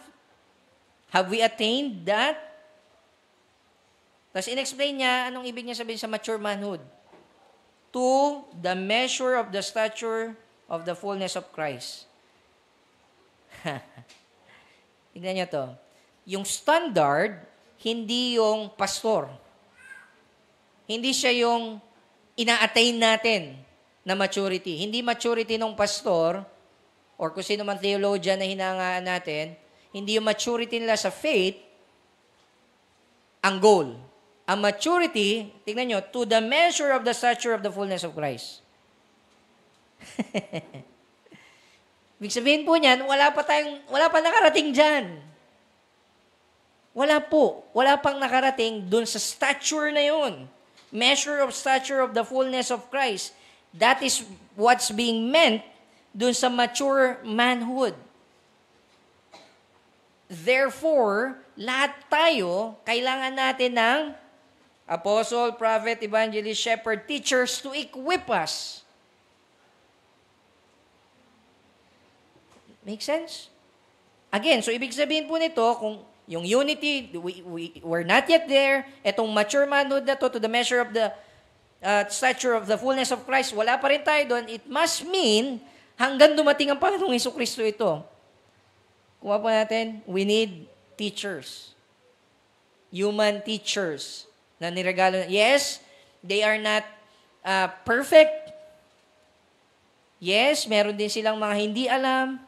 Have we attained that? Tapos in-explain niya, anong ibig niya sabihin sa mature manhood? To the measure of the stature of the fullness of Christ. Tignan niyo to. Yung standard, hindi yung pastor. Hindi siya yung ina-attain natin na maturity. Hindi maturity ng pastor or kung sino man theologian na hinangaan natin, hindi yung maturity nila sa faith ang goal. Ang maturity, tingnan nyo, to the measure of the stature of the fullness of Christ. Ibig sabihin po niyan, wala pa nakarating dyan. Wala po. Wala pang nakarating dun sa stature na yun. Measure of stature of the fullness of Christ. That is what's being meant dun sa mature manhood. Therefore, lahat tayo, kailangan natin ng apostle, prophet, evangelist, shepherd, teachers to equip us. Make sense? Again, so ibig sabihin po nito, kung yung unity, we're not yet there. Etong mature manhood na to the measure of the stature of the fullness of Christ, wala pa rin tayo doon. It must mean, hanggang dumating ang Panginoong Jesucristo ito. Kuha po natin, we need teachers. Human teachers na niregalo. Yes, they are not perfect. Yes, meron din silang mga hindi alam.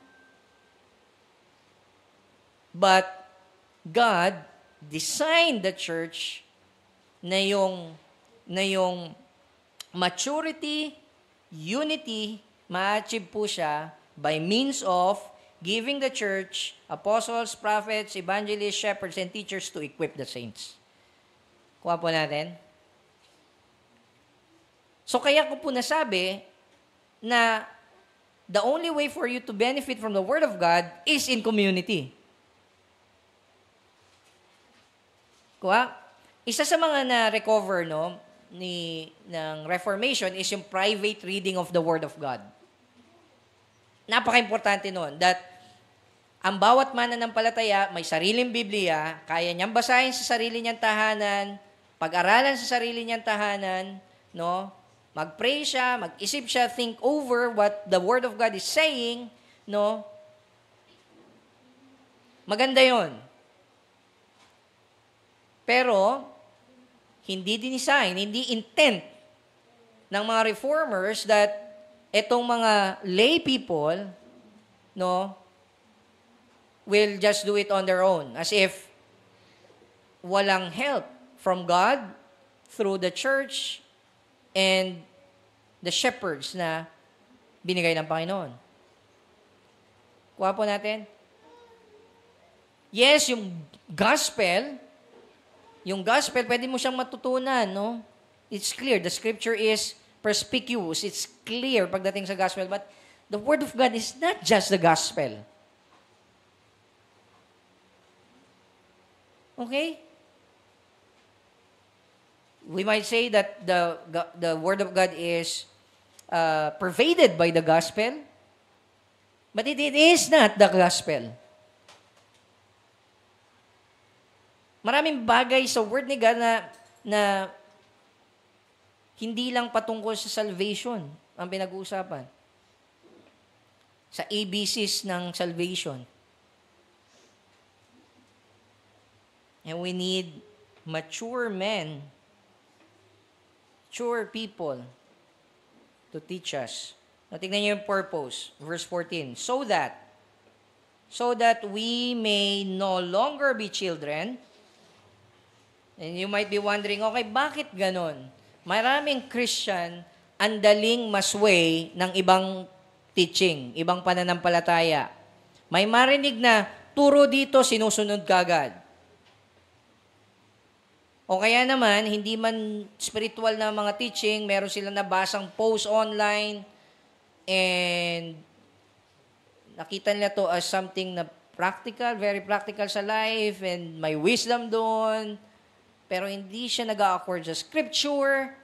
But God designed the church na yung maturity, unity, ma-achieve po siya by means of giving the church apostles, prophets, evangelists, shepherds, and teachers to equip the saints. Kuha po natin. So kaya ko po nasabi na the only way for you to benefit from the Word of God is in community. Kuha? Isa sa mga na-recover ng Reformation is yung private reading of the Word of God. Napaka-importante nun that ang bawat mananampalataya may sariling Biblia, kaya niyang basahin sa sarili niyang tahanan, pag-aralan sa sarili niyang tahanan, no? Mag-pray siya, mag-isip siya, think over what the Word of God is saying, no? Maganda 'yon. Pero, hindi dinesign, hindi intent ng mga reformers that itong mga lay people, no, will just do it on their own. As if walang help from God through the church and the shepherds na binigay ng Panginoon. Kuha po natin. Yes, yung gospel, pwede mo siyang matutunan, no? It's clear. The scripture is perspicuous. It's clear pagdating sa gospel. But the word of God is not just the gospel. Okay? We might say that the word of God is pervaded by the gospel, but it is not the gospel. Maraming bagay sa word ni God na hindi lang patungkol sa salvation ang pinag-uusapan. Sa ABCs ng salvation. And we need mature men, mature people to teach us. Tingnan niyo yung purpose. Verse 14. So that we may no longer be children. And you might be wondering, okay, bakit ganon? Maraming Christian ang daling masway ng ibang teaching, ibang pananampalataya. May marinig na turo dito, sinusunod kagad. O kaya naman, hindi man spiritual na mga teaching, meron silang nabasang post online and nakita nila to as something na practical, very practical sa life and may wisdom doon. Pero hindi siya nag-a-accord sa scripture.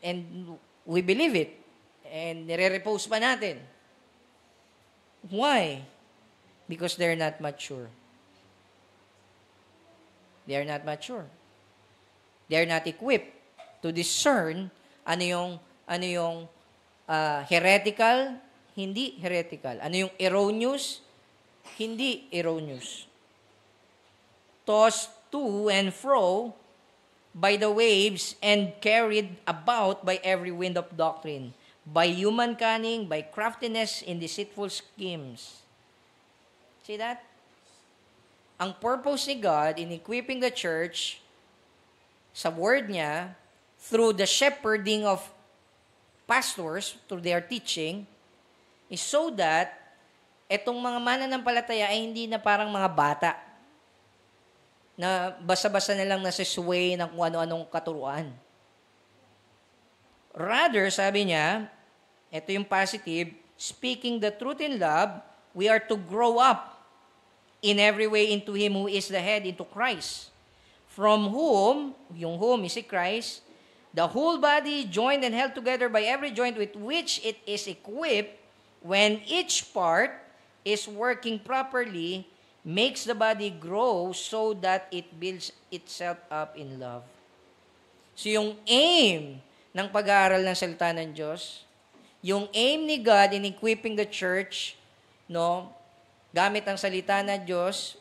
And we believe it. And nire-repost pa natin. Why? Because they're not mature. They are not mature. They are not equipped to discern ano yung heretical, hindi heretical. Ano yung erroneous, hindi erroneous. Tossed to and fro by the waves and carried about by every wind of doctrine, by human cunning, by craftiness in deceitful schemes. See that? Ang purpose ni God in equipping the church sa word niya through the shepherding of pastors, through their teaching, is so that etong mga mananampalataya ay hindi na parang mga bata na basa-basa na lang nasisway ng kung ano-anong katuruan. Rather, sabi niya, ito yung positive, speaking the truth in love, we are to grow up in every way into Him who is the head, into Christ. From whom, yung whom is si Christ, the whole body joined and held together by every joint with which it is equipped, when each part is working properly, makes the body grow so that it builds itself up in love. So yung aim ng pag-aaral ng salita ng Diyos, yung aim ni God in equipping the church, no, gamit ang salita ng Diyos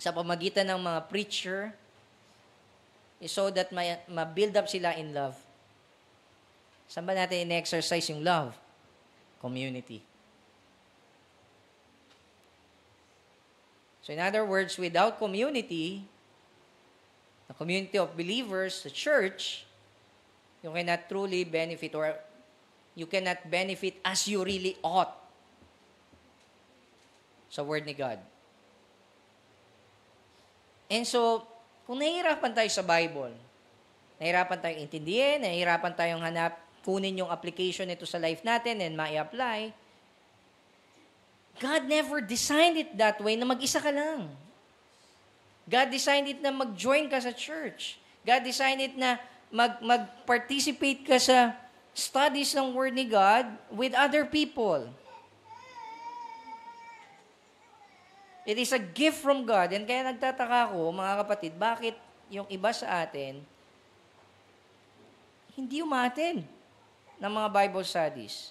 sa pamagitan ng mga preacher, is so that ma-build up sila in love. Saan ba natin in-exercise yung love? Community. So in other words, without community, the community of believers, the church, you cannot truly benefit, or you cannot benefit as you really ought sa Word ni God. And so, kung nahihirapan tayo sa Bible, nahihirapan tayong intindihin, nahihirapan tayong kunin yung application nito sa life natin and ma-apply, God never designed it that way na mag-isa ka lang. God designed it na mag-join ka sa church. God designed it na mag-participate ka sa studies ng Word ni God with other people. It is a gift from God. And kaya nagtataka ko, mga kapatid, bakit yung iba sa atin hindi umaten ng mga Bible studies?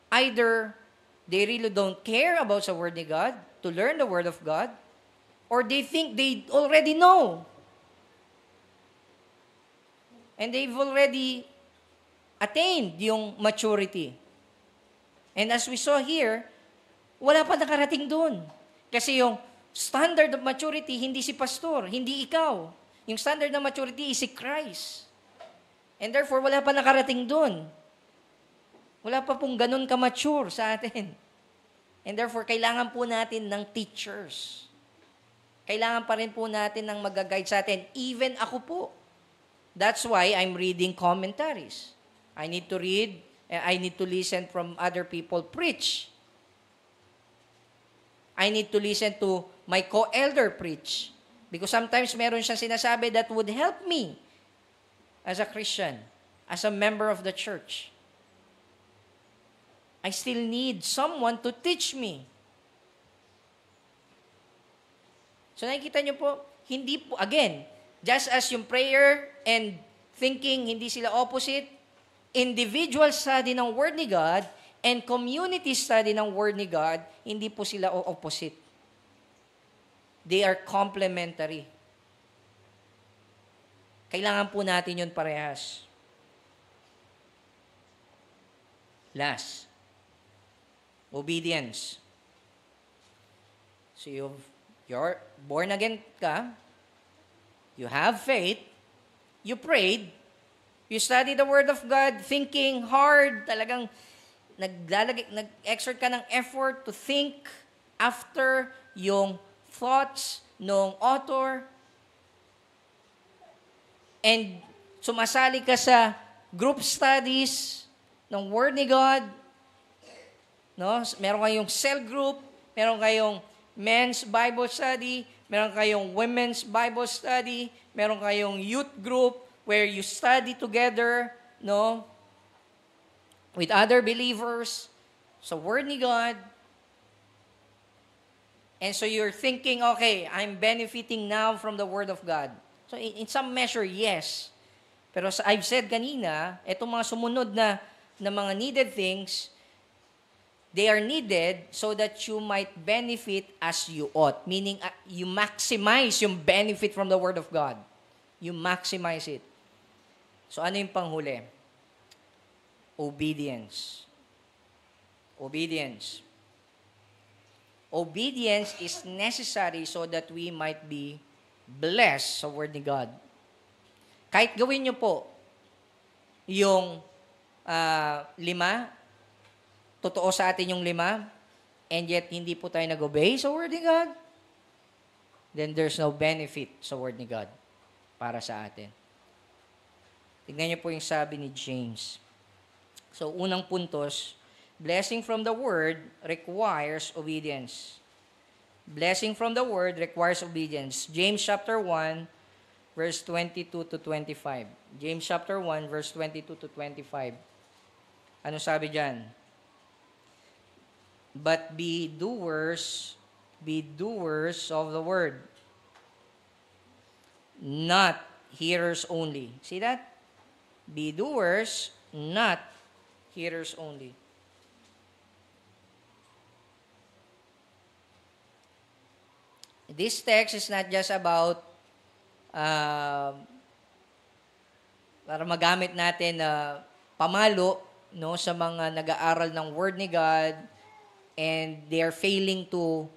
Either they really don't care about the Word ni God, to learn the Word of God, or they think they already know. And they've already attained yung maturity. And as we saw here, wala pa nakarating doon. Kasi yung standard of maturity, hindi si pastor, hindi ikaw. Yung standard of maturity is si Christ. And therefore, wala pa nakarating doon. Wala pa pong ganun ka-mature sa atin. And therefore, kailangan po natin ng teachers. Kailangan pa rin po natin ng mag-guide sa atin. Even ako po. That's why I'm reading commentaries. I need to read, I need to listen from other people preach. I need to listen to my co-elder preach. Because sometimes meron siyang sinasabi that would help me as a Christian, as a member of the church. I still need someone to teach me. So nakikita niyo po, hindi po, again, just as yung prayer and thinking, hindi sila opposite, individual study ng Word ni God and community study ng Word ni God, hindi po sila opposite. They are complementary. Kailangan po natin yun parehas. Last, obedience. So you're born again ka, you have faith, you prayed, you study the Word of God, thinking hard, talagang nag-exert ka ng effort to think after yung thoughts ng author, and sumasali ka sa group studies ng Word ni God, no? Meron kayong cell group, meron kayong men's Bible study, meron kayong women's Bible study, meron kayong youth group where you study together, no? With other believers, sa Word ni God. And so you're thinking, okay, I'm benefiting now from the Word of God. So in some measure, yes. Pero I've said kanina, itong mga sumunod na mga needed things, they are needed so that you might benefit as you ought. Meaning, you maximize yung benefit from the Word of God. You maximize it. So ano yung panghuli? Obedience. Obedience. Obedience is necessary so that we might be blessed sa Word ni God. Kahit gawin nyo po yung 5, totoo sa atin yung 5, and yet hindi po tayo nag-obey sa Word ni God, then there's no benefit sa Word ni God para sa atin. Tignan niyo po yung sabi ni James. So, unang puntos, blessing from the Word requires obedience. Blessing from the Word requires obedience. James chapter 1, verse 22 to 25. James chapter 1, verse 22 to 25. Ano sabi dyan? But be doers of the Word, not hearers only. See that? Be doers, not hearers only. This text is not just about para magamit natin na pamalo, no, sa mga nag-aaral ng Word ni God and they are failing to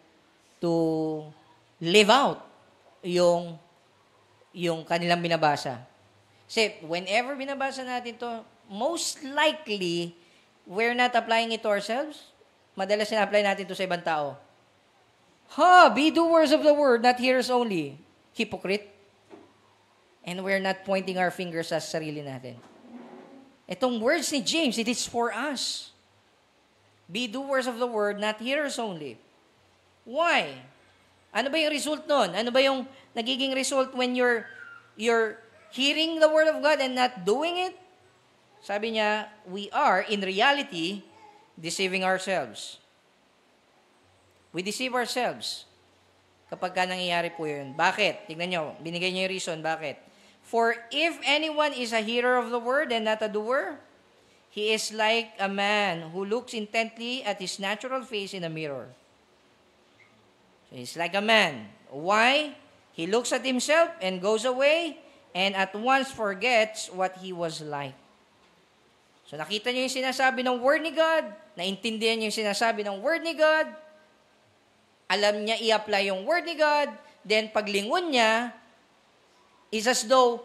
live out yung kanilang binabasa. Kasi whenever binabasa natin to, most likely we're not applying it to ourselves. Madalas na-apply natin to sa ibang tao. Be doers of the Word, not hearers only. Hypocrite. And we're not pointing our fingers sa sarili natin. Itong words ni James, it is for us. Be doers of the Word, not hearers only. Why? Ano ba yung result nun? Ano ba yung nagiging result when you're hearing the Word of God and not doing it? Sabi niya, we are, in reality, deceiving ourselves. We deceive ourselves kapag ka nangyayari po yun. Bakit? Tignan nyo, binigay nyo yung reason. Bakit? For if anyone is a hearer of the Word and not a doer, he is like a man who looks intently at his natural face in a mirror. So he's like a man. Why? He looks at himself and goes away and at once forgets what he was like. So nakita niyo yung sinasabi ng Word ni God, naintindihan niyo yung sinasabi ng Word ni God, alam niya i-apply yung Word ni God, then paglingon niya, is as though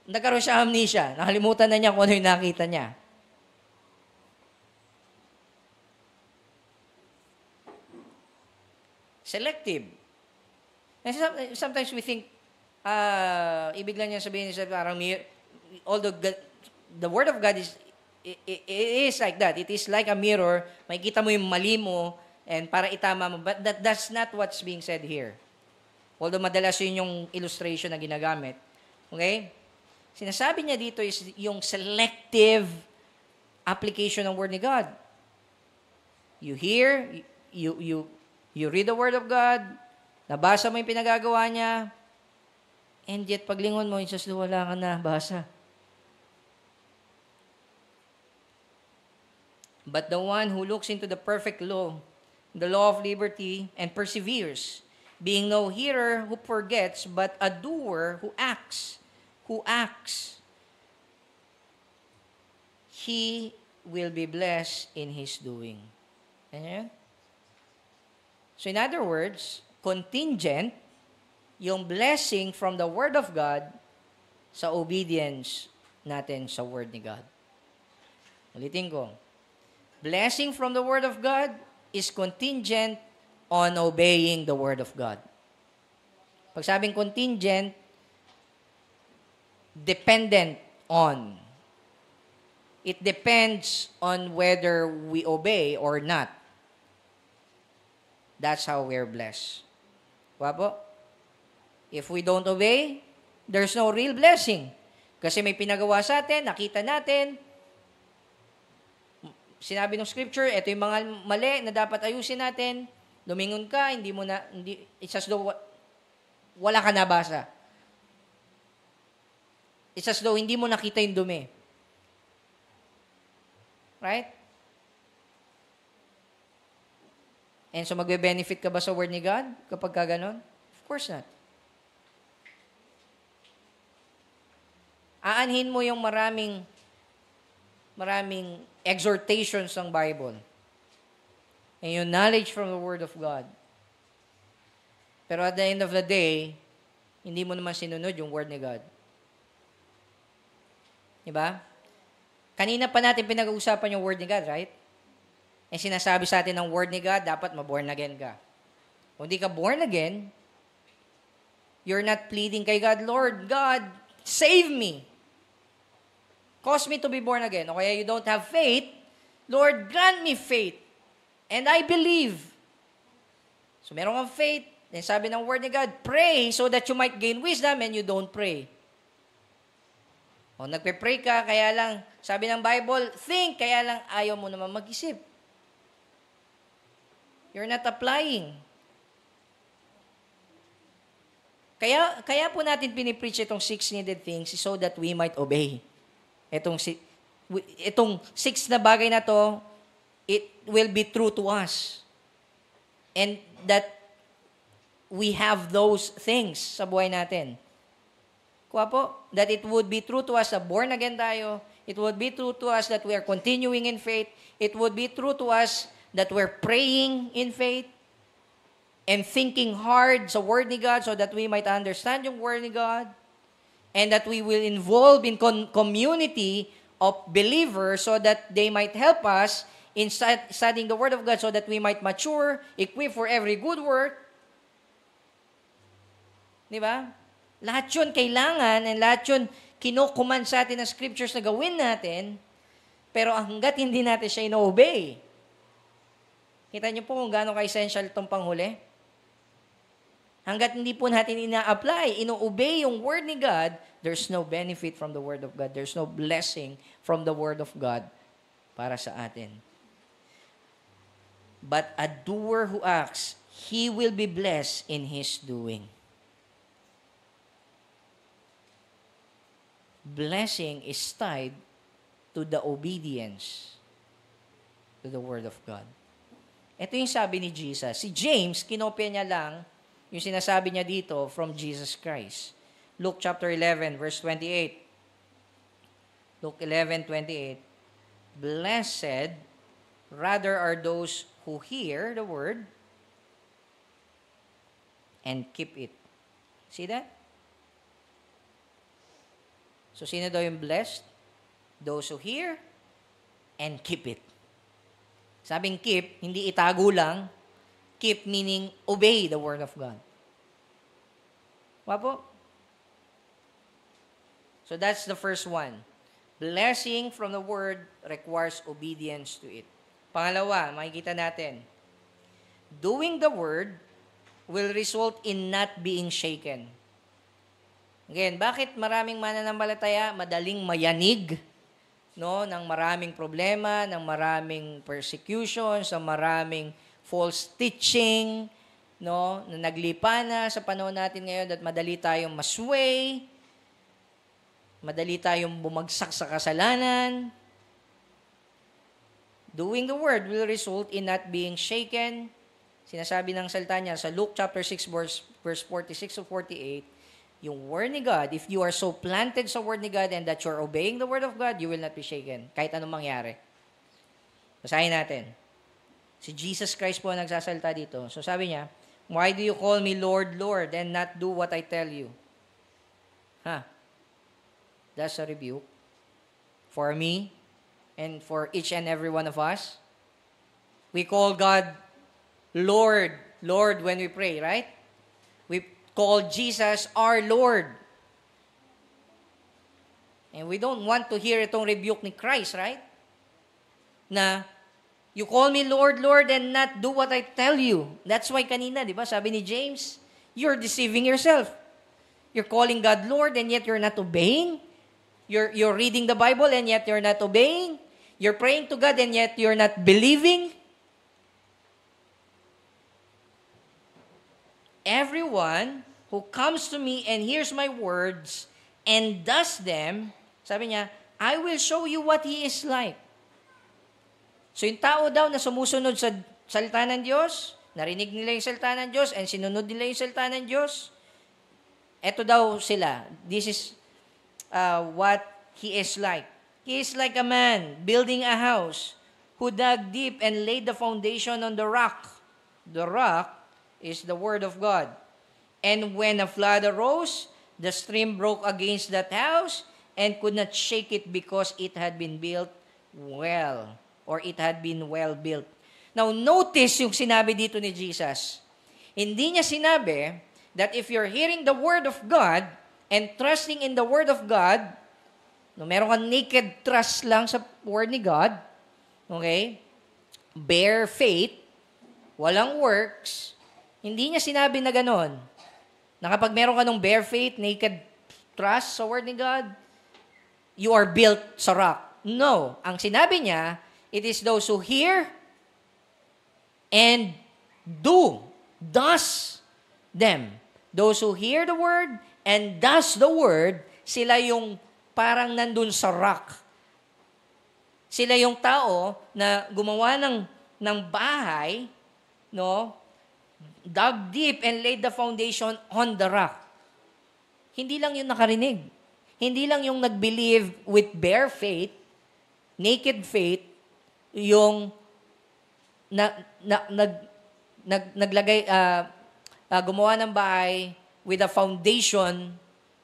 nagkaroon siya amnesia. Nakalimutan na niya kung ano yung nakita niya. Selective. And sometimes we think, ibig lang niya sabihin niya parang, although the Word of God it is like that. It is like a mirror. Makikita mo yung mali mo, and para itama mo. But that's not what's being said here. Although madalas yun yung illustration na ginagamit. Okay? Sinasabi niya dito is yung selective application ng Word ni God. You hear, you read the Word of God, nabasa mo yung pinagagawa niya, and yet paglingon mo, Jesus, wala ka na, basa. But the one who looks into the perfect law, the law of liberty, and perseveres, being no hearer who forgets, but a doer who acts, he will be blessed in his doing. Ayan? So in other words, contingent yung blessing from the Word of God sa obedience natin sa Word ni God. Ulitin ko. Blessing from the Word of God is contingent on obeying the Word of God. Pag sabing contingent, dependent on. It depends on whether we obey or not. That's how we're blessed. Wapo? If we don't obey, there's no real blessing. Kasi may pinagawa sa atin, nakita natin, sinabi ng scripture, ito yung mga mali na dapat ayusin natin, lumingon ka, it's as though wala ka nabasa. It's as though hindi mo nakita yung dumi. Right? And so magbe-benefit ka ba sa Word ni God kapag ka ganon? Of course not. Aanhin mo yung maraming exhortations ng Bible. And yung knowledge from the Word of God. Pero at the end of the day, hindi mo naman sinunod yung Word ni God. Diba? Kanina pa natin pinag-uusapan yung Word ni God, right? Eh sinasabi sa atin ng Word ni God, dapat ma-born again ka. Kung hindi ka born again, you're not pleading kay God, Lord, God, save me. Cause me to be born again. O kaya you don't have faith, Lord, grant me faith. And I believe. So meron kang faith, then sabi ng Word ni God, pray so that you might gain wisdom, and you don't pray. O nagpe-pray ka, kaya lang, sabi ng Bible, think, kaya lang ayaw mo naman mag-isip. You're not applying. Kaya po natin pinipreach itong 6 needed things so that we might obey. Itong 6 na bagay na to, it will be true to us. And that we have those things sa buhay natin. Kuha po, that it would be true to us na born again tayo. It would be true to us that we are continuing in faith. It would be true to us that we're praying in faith and thinking hard sa Word ni God so that we might understand yung Word ni God, and that we will involve in community of believers so that they might help us in studying the Word of God so that we might mature, equip for every good work. Di ba? Lahat yun kailangan, and lahat yun kinukuman sa atin ng scriptures na gawin natin, pero hanggat hindi natin siya ino-obey. Kita niyo po kung gaano ka-essential itong panghuli? Hanggat hindi po natin ina-apply, ino-obey yung Word ni God, there's no benefit from the Word of God. There's no blessing from the Word of God para sa atin. But a doer who acts, he will be blessed in his doing. Blessing is tied to the obedience to the Word of God. Ito yung sabi ni Jesus. Si James, kinopya niya lang yung sinasabi niya dito from Jesus Christ. Luke chapter 11, verse 28. Luke 11:28, blessed rather are those who hear the word and keep it. See that? So, sino daw yung blessed? Those who hear and keep it. Sabing keep, hindi itago lang. Keep meaning obey the word of God. Wapo? So, that's the first one. Blessing from the word requires obedience to it. Pangalawa, makikita natin, doing the word will result in not being shaken. Again, bakit maraming mananampalataya madaling mayanig, no, ng maraming problema, ng maraming persecutions, ng maraming false teaching, no, na naglipa na sa panahon natin ngayon at madali tayong masway, madali tayong bumagsak sa kasalanan. Doing the word will result in not being shaken. Sinasabi ng salita niya sa Luke chapter 6 verse 46 to 48, yung word ni God, if you are so planted sa word ni God and that you're obeying the word of God, you will not be shaken. Kahit anong mangyari. Basahin natin. Si Jesus Christ po ang nagsasalita dito. So sabi niya, why do you call me Lord, Lord, and not do what I tell you? That's a rebuke for me and for each and every one of us. We call God Lord, Lord when we pray, right? We call Jesus our Lord. And we don't want to hear itong rebuke ni Christ, right? Na, you call me Lord, Lord, and not do what I tell you. That's why kanina, di ba, sabi ni James, you're deceiving yourself. You're calling God Lord, and yet you're not obeying. You're reading the Bible, and yet you're not obeying. You're praying to God, and yet you're not believing. Everyone who comes to me and hears my words and does them, sabi niya, I will show you what He is like. So yung tao daw na sumusunod sa salita ng Diyos, narinig nila yung salita ng Diyos, and sinunod nila yung salita ng Diyos, eto daw sila. This is what He is like. He is like a man building a house who dug deep and laid the foundation on the rock. The rock is the word of God. And when a flood arose, the stream broke against that house and could not shake it because it had been built well, or it had been well built. Now, notice yung sinabi dito ni Jesus. Hindi niya sinabi that if you're hearing the word of God and trusting in the word of God, no, meron kang naked trust lang sa word ni God, okay, bare faith, walang works, hindi niya sinabi na ganon. Na kapag meron ka ng bare faith, naked trust sa word ni God, you are built sa rock. No. Ang sinabi niya, it is those who hear and does them. Those who hear the word and does the word, sila yung parang nandun sa rock. Sila yung tao na gumawa ng bahay, no? Dug deep and laid the foundation on the rock. Hindi lang yung nakarinig. Hindi lang yung nag-believe with bare faith, naked faith, yung gumawa ng bahay with a foundation,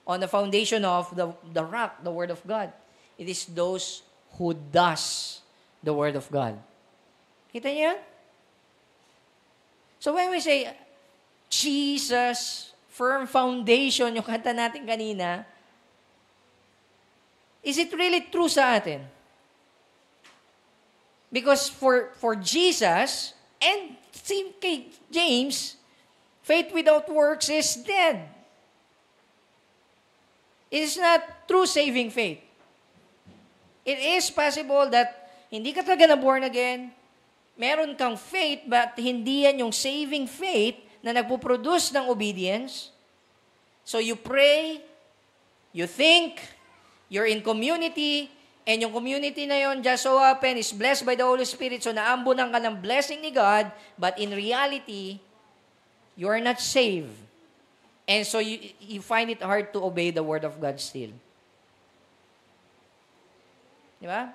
on the foundation of the rock, the Word of God. It is those who does the Word of God. Kita niyo? So when we say, Jesus, firm foundation, yung kanta natin kanina, is it really true sa atin? Because for Jesus, and same kay James, faith without works is dead. It is not true saving faith. It is possible that hindi ka talaga na born again, meron kang faith, but hindi yan yung saving faith na nagpuproduce ng obedience. So you pray, you think, you're in community, and yung community na yon just so happen is blessed by the Holy Spirit, so naambunan ka ng blessing ni God, but in reality, you are not saved. And so you find it hard to obey the Word of God still. Di ba?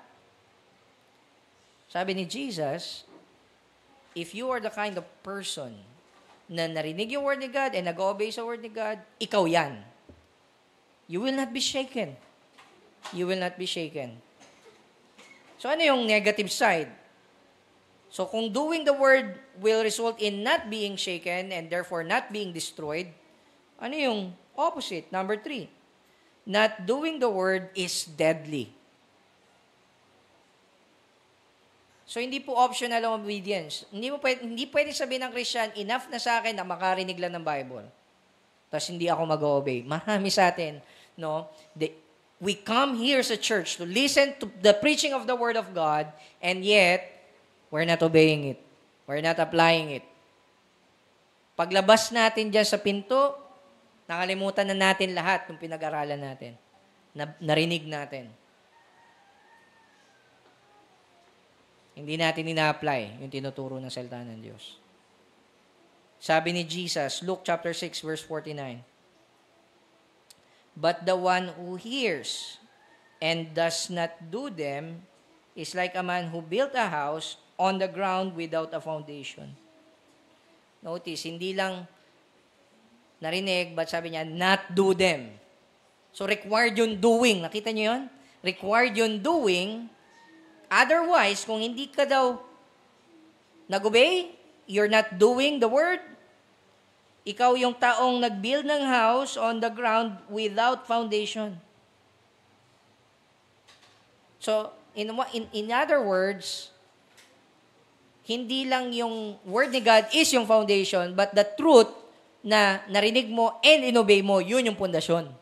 Sabi ni Jesus, if you are the kind of person na narinig yung word ni God and nag-obey sa word ni God, ikaw yan. You will not be shaken. You will not be shaken. So ano yung negative side? So kung doing the word will result in not being shaken and therefore not being destroyed, ano yung opposite? Number 3, not doing the word is deadly. So hindi po optional ang obedience. Hindi pwede sabihin ng Christian, enough na sa akin na makarinig lang ng Bible. Tapos hindi ako mag-obey. Marami sa atin, no? We come here sa church to listen to the preaching of the Word of God, and yet, we're not obeying it. We're not applying it. Paglabas natin dyan sa pinto, nakalimutan na natin lahat ng pinag-aralan natin. Narinig natin. Hindi natin ina-apply yung tinuturo ng salita ng Diyos. Sabi ni Jesus, Luke chapter 6, verse 49, but the one who hears and does not do them is like a man who built a house on the ground without a foundation. Notice, hindi lang narinig, but sabi niya, not do them. So, required yung doing. Nakita niyo yun? Required yung doing. Otherwise, kung hindi ka daw nag-obey, you're not doing the word, ikaw yung taong nag-build ng house on the ground without foundation. So, in other words, hindi lang yung word ni God is yung foundation, but the truth na narinig mo and inobey mo, yun yung pundasyon.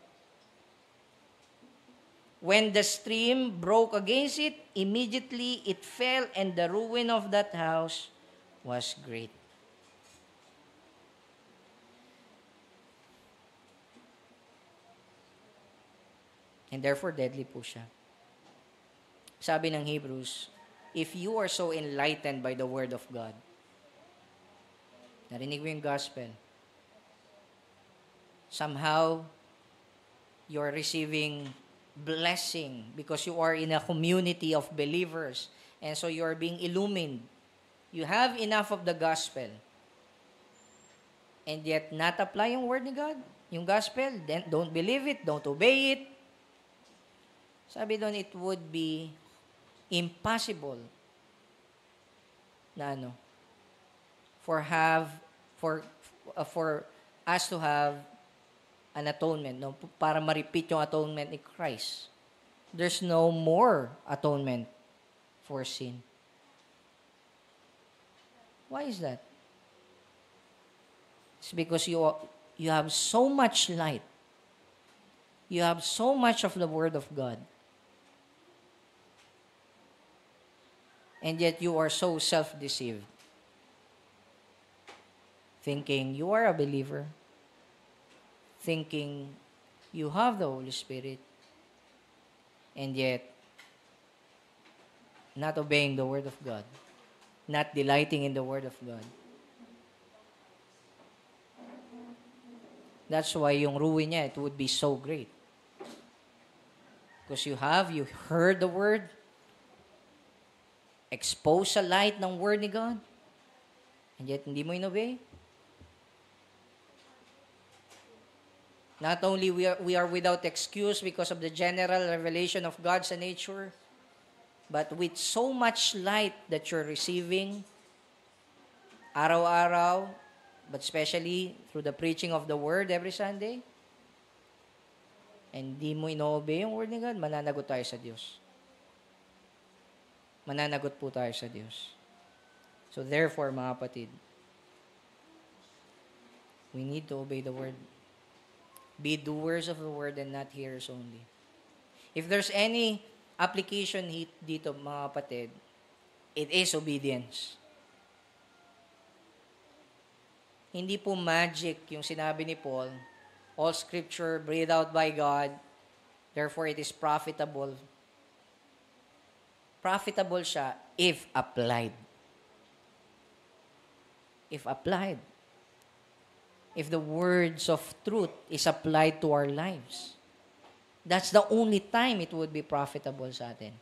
When the stream broke against it, immediately it fell, and the ruin of that house was great. And therefore, deadly po siya. Sabi ng Hebrews, if you are so enlightened by the Word of God, narinig mo yung gospel, somehow, you're receiving blessing because you are in a community of believers, and so you are being illumined. You have enough of the gospel, and yet not apply yung word ni God, yung gospel, then don't believe it, don't obey it. Sabi doon, it would be impossible na for us to have an atonement, no? Para ma-repeat yung atonement ni Christ. There's no more atonement for sin. Why is that? It's because you have so much light. You have so much of the Word of God. And yet you are so self-deceived. Thinking you are a believer. Thinking you have the Holy Spirit. And yet, not obeying the Word of God. Not delighting in the Word of God. That's why yung ruin niya, it would be so great. Because you heard the Word, expose sa light ng Word ni God, and yet hindi mo inobey. Not only we are without excuse because of the general revelation of God's nature, but with so much light that you're receiving araw-araw, but especially through the preaching of the Word every Sunday, and di mo ino-obey yung Word ni God, mananagot tayo sa Diyos. Mananagot po tayo sa Diyos. So therefore, mga kapatid, we need to obey the Word. Be doers of the Word and not hearers only. If there's any application dito, mga kapatid, it is obedience. Hindi po magic yung sinabi ni Paul, all Scripture breathed out by God, therefore it is profitable. Profitable siya if applied. If applied. If the words of truth is applied to our lives. That's the only time it would be profitable sa atin.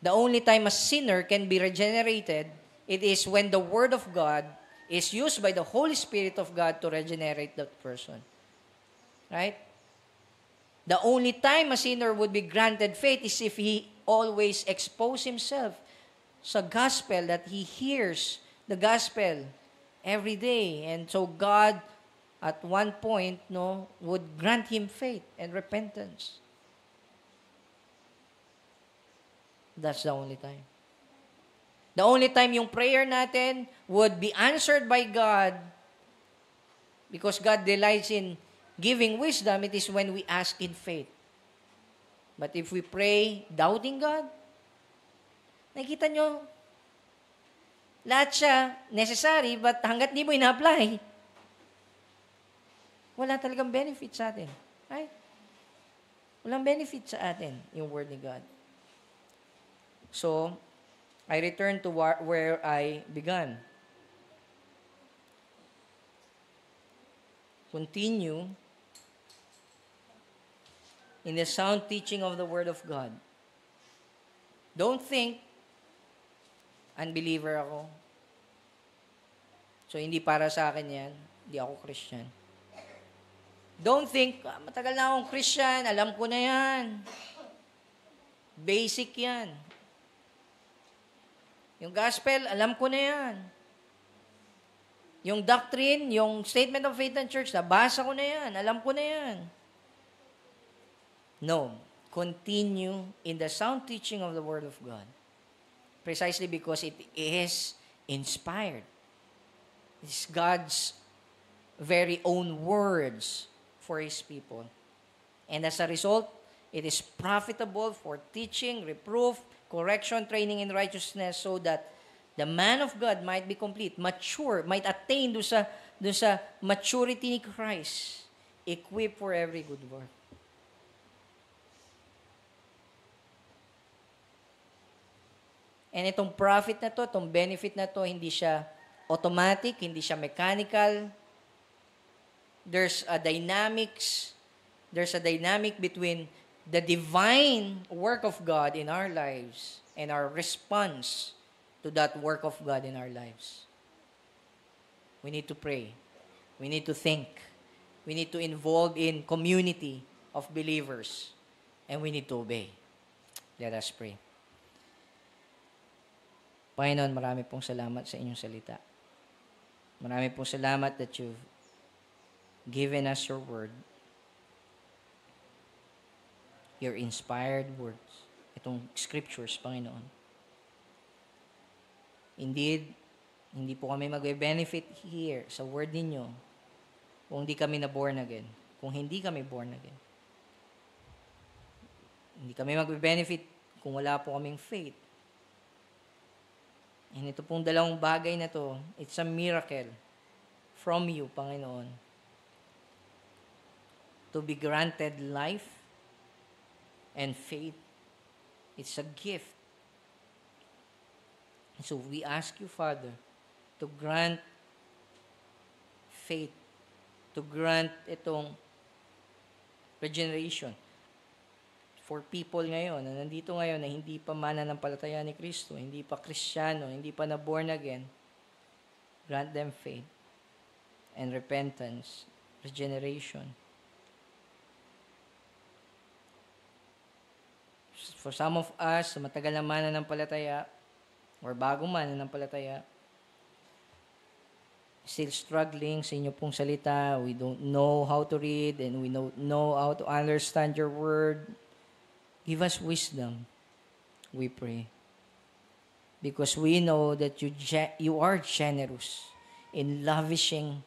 the only time a sinner can be regenerated, it is when the Word of God is used by the Holy Spirit of God to regenerate that person. Right? The only time a sinner would be granted faith is if he always expose himself sa gospel, that he hears the gospel every day. And so God, at one point, would grant him faith and repentance. That's the only time. The only time yung prayer natin would be answered by God, because God delights in giving wisdom, it is when we ask in faith. But if we pray doubting God, nakikita nyo, lahat siya necessary, but hanggat di mo ina-apply, wala talagang benefit sa atin. Right? Walang benefit sa atin yung Word ni God. So, I return to where I began. Continue in the sound teaching of the Word of God. Don't think, unbeliever ako. So, hindi para sa akin yan. Hindi ako Christian. Don't think, matagal na akong Christian, alam ko na yan. Basic yan. Yung gospel, alam ko na yan. Yung doctrine, yung statement of faith ng church, nabasa ko na yan, alam ko na yan. No. Continue in the sound teaching of the Word of God. Precisely because it is inspired. It's God's very own words for His people. And as a result, it is profitable for teaching, reproof, correction, training in righteousness, so that the man of God might be complete, mature, might attain do sa maturity ni Christ, equipped for every good work. And itong profit na to, itong benefit na to, hindi siya automatic, hindi siya mechanical. There's a dynamic between the divine work of God in our lives and our response to that work of God in our lives. We need to pray. We need to think. We need to involve in community of believers. And we need to obey. Let us pray. Panginoon, marami pong salamat sa inyong salita. Marami pong salamat that you've given us your word. Your inspired words. Itong scriptures, Panginoon. Indeed, hindi po kami mag-benefit here sa word ninyo kung hindi kami na born again. Kung hindi kami born again. Hindi kami mag-benefit kung wala po kaming faith. And ito pong dalawang bagay na to, it's a miracle from you, Panginoon, to be granted life and faith. It's a gift. So we ask you, Father, to grant faith, to grant itong regeneration for people ngayon, na nandito ngayon na hindi pa mananampalataya ni Kristo, hindi pa Kristiyano, hindi pa na born again. Grant them faith and repentance, regeneration. For some of us, matagal na mananampalataya, or bagong mananampalataya, still struggling sa inyo pong salita, we don't know how to read, and we don't know how to understand your word. Give us wisdom, we pray. Because we know that you are generous in lavishing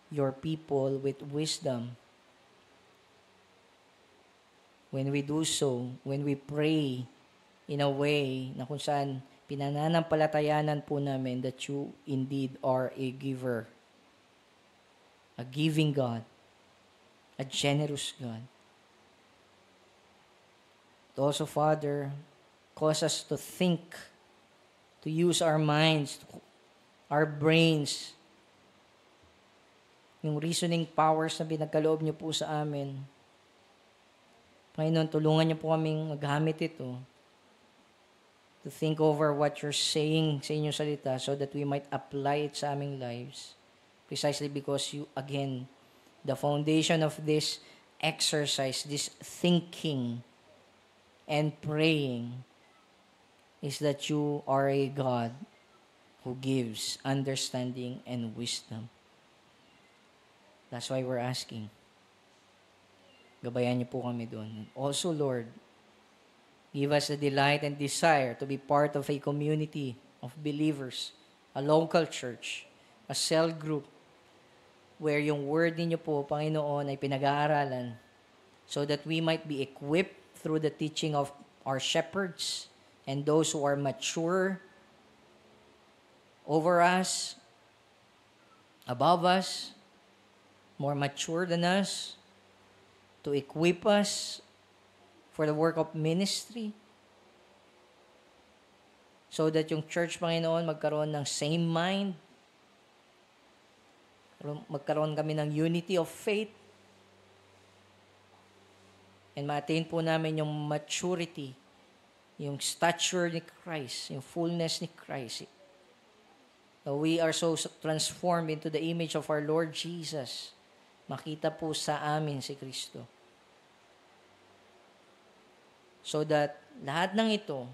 your people with wisdom. When we do so, when we pray in a way na kung saan pinananampalatayanan po namin that you indeed are a giver, a giving God, a generous God. Also, Father, cause us to think, to use our minds, our brains, yung reasoning powers na pinagkaloob niyo po sa amin. Panginoon, tulungan niyo po kaming maghamit ito to think over what you're saying sa inyong salita so that we might apply it sa aming lives. Precisely because you, again, the foundation of this exercise, this thinking and praying, is that you are a God who gives understanding and wisdom. That's why we're asking. Gabayan niyo po kami doon. Also, Lord, give us the delight and desire to be part of a community of believers, a local church, a cell group, where yung word ninyo po, Panginoon, ay pinag-aaralan so that we might be equipped through the teaching of our shepherds and those who are mature over us, above us, more mature than us, to equip us for the work of ministry, so that yung church, Panginoon, magkaroon ng same mind, magkaroon kami ng unity of faith, and ma-attain po namin yung maturity, yung stature ni Christ, yung fullness ni Christ. So we are so transformed into the image of our Lord Jesus. Makita po sa amin si Kristo. So that lahat ng ito,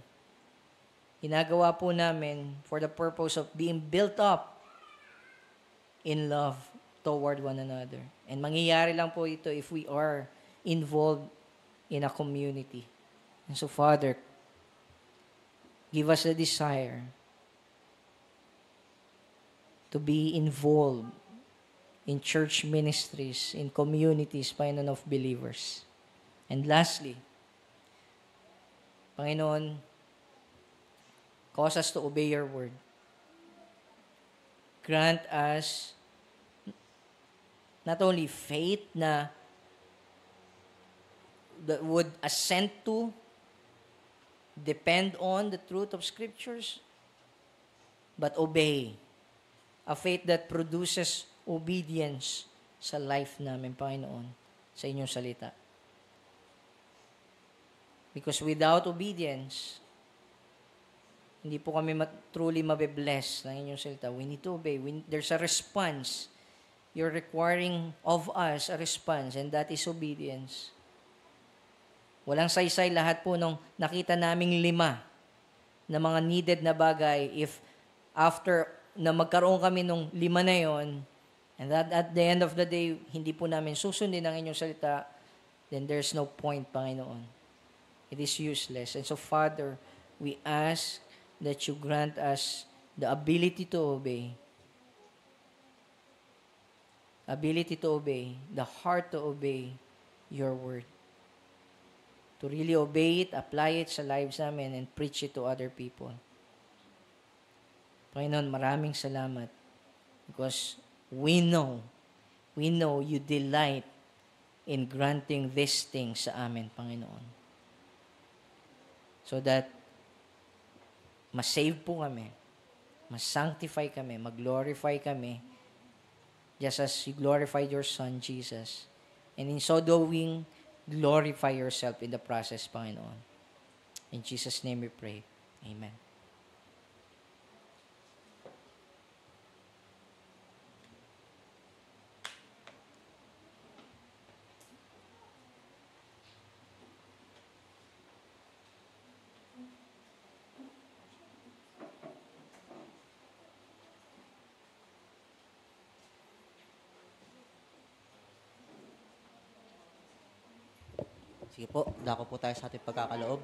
ginagawa po namin for the purpose of being built up in love toward one another. And mangyayari lang po ito if we are involved in a community. And so, Father, give us the desire to be involved in church ministries, in communities, Panginoon, of believers. And lastly, Panginoon, cause us to obey your word. Grant us not only faith that would assent to, depend on the truth of Scriptures, but obey. A faith that produces obedience sa life namin, Panginoon, sa inyong salita. Because without obedience, hindi po kami truly mabe-bless ng inyong salita. We need to obey. There's a response. You're requiring of us a response, and that is obedience. Walang saysay lahat po nung nakita naming 5 na mga needed na bagay. If after na magkaroon kami nung 5 na yon, and that at the end of the day, hindi po namin susundin ang inyong salita, then there's no point, Panginoon. It is useless. And so, Father, we ask that you grant us the ability to obey. Ability to obey, the heart to obey your word. To really obey it, apply it sa lives namin, and preach it to other people. Panginoon, maraming salamat because we know you delight in granting these things sa amin, Panginoon. So that ma-save po kami, ma-sanctify kami, mag-glorify kami, just as you glorified your Son, Jesus. And in so doing, glorify yourself in the process, Panginoon. In Jesus' name we pray. Amen. Sige po, dako po tayo sa ating pagkakaloob.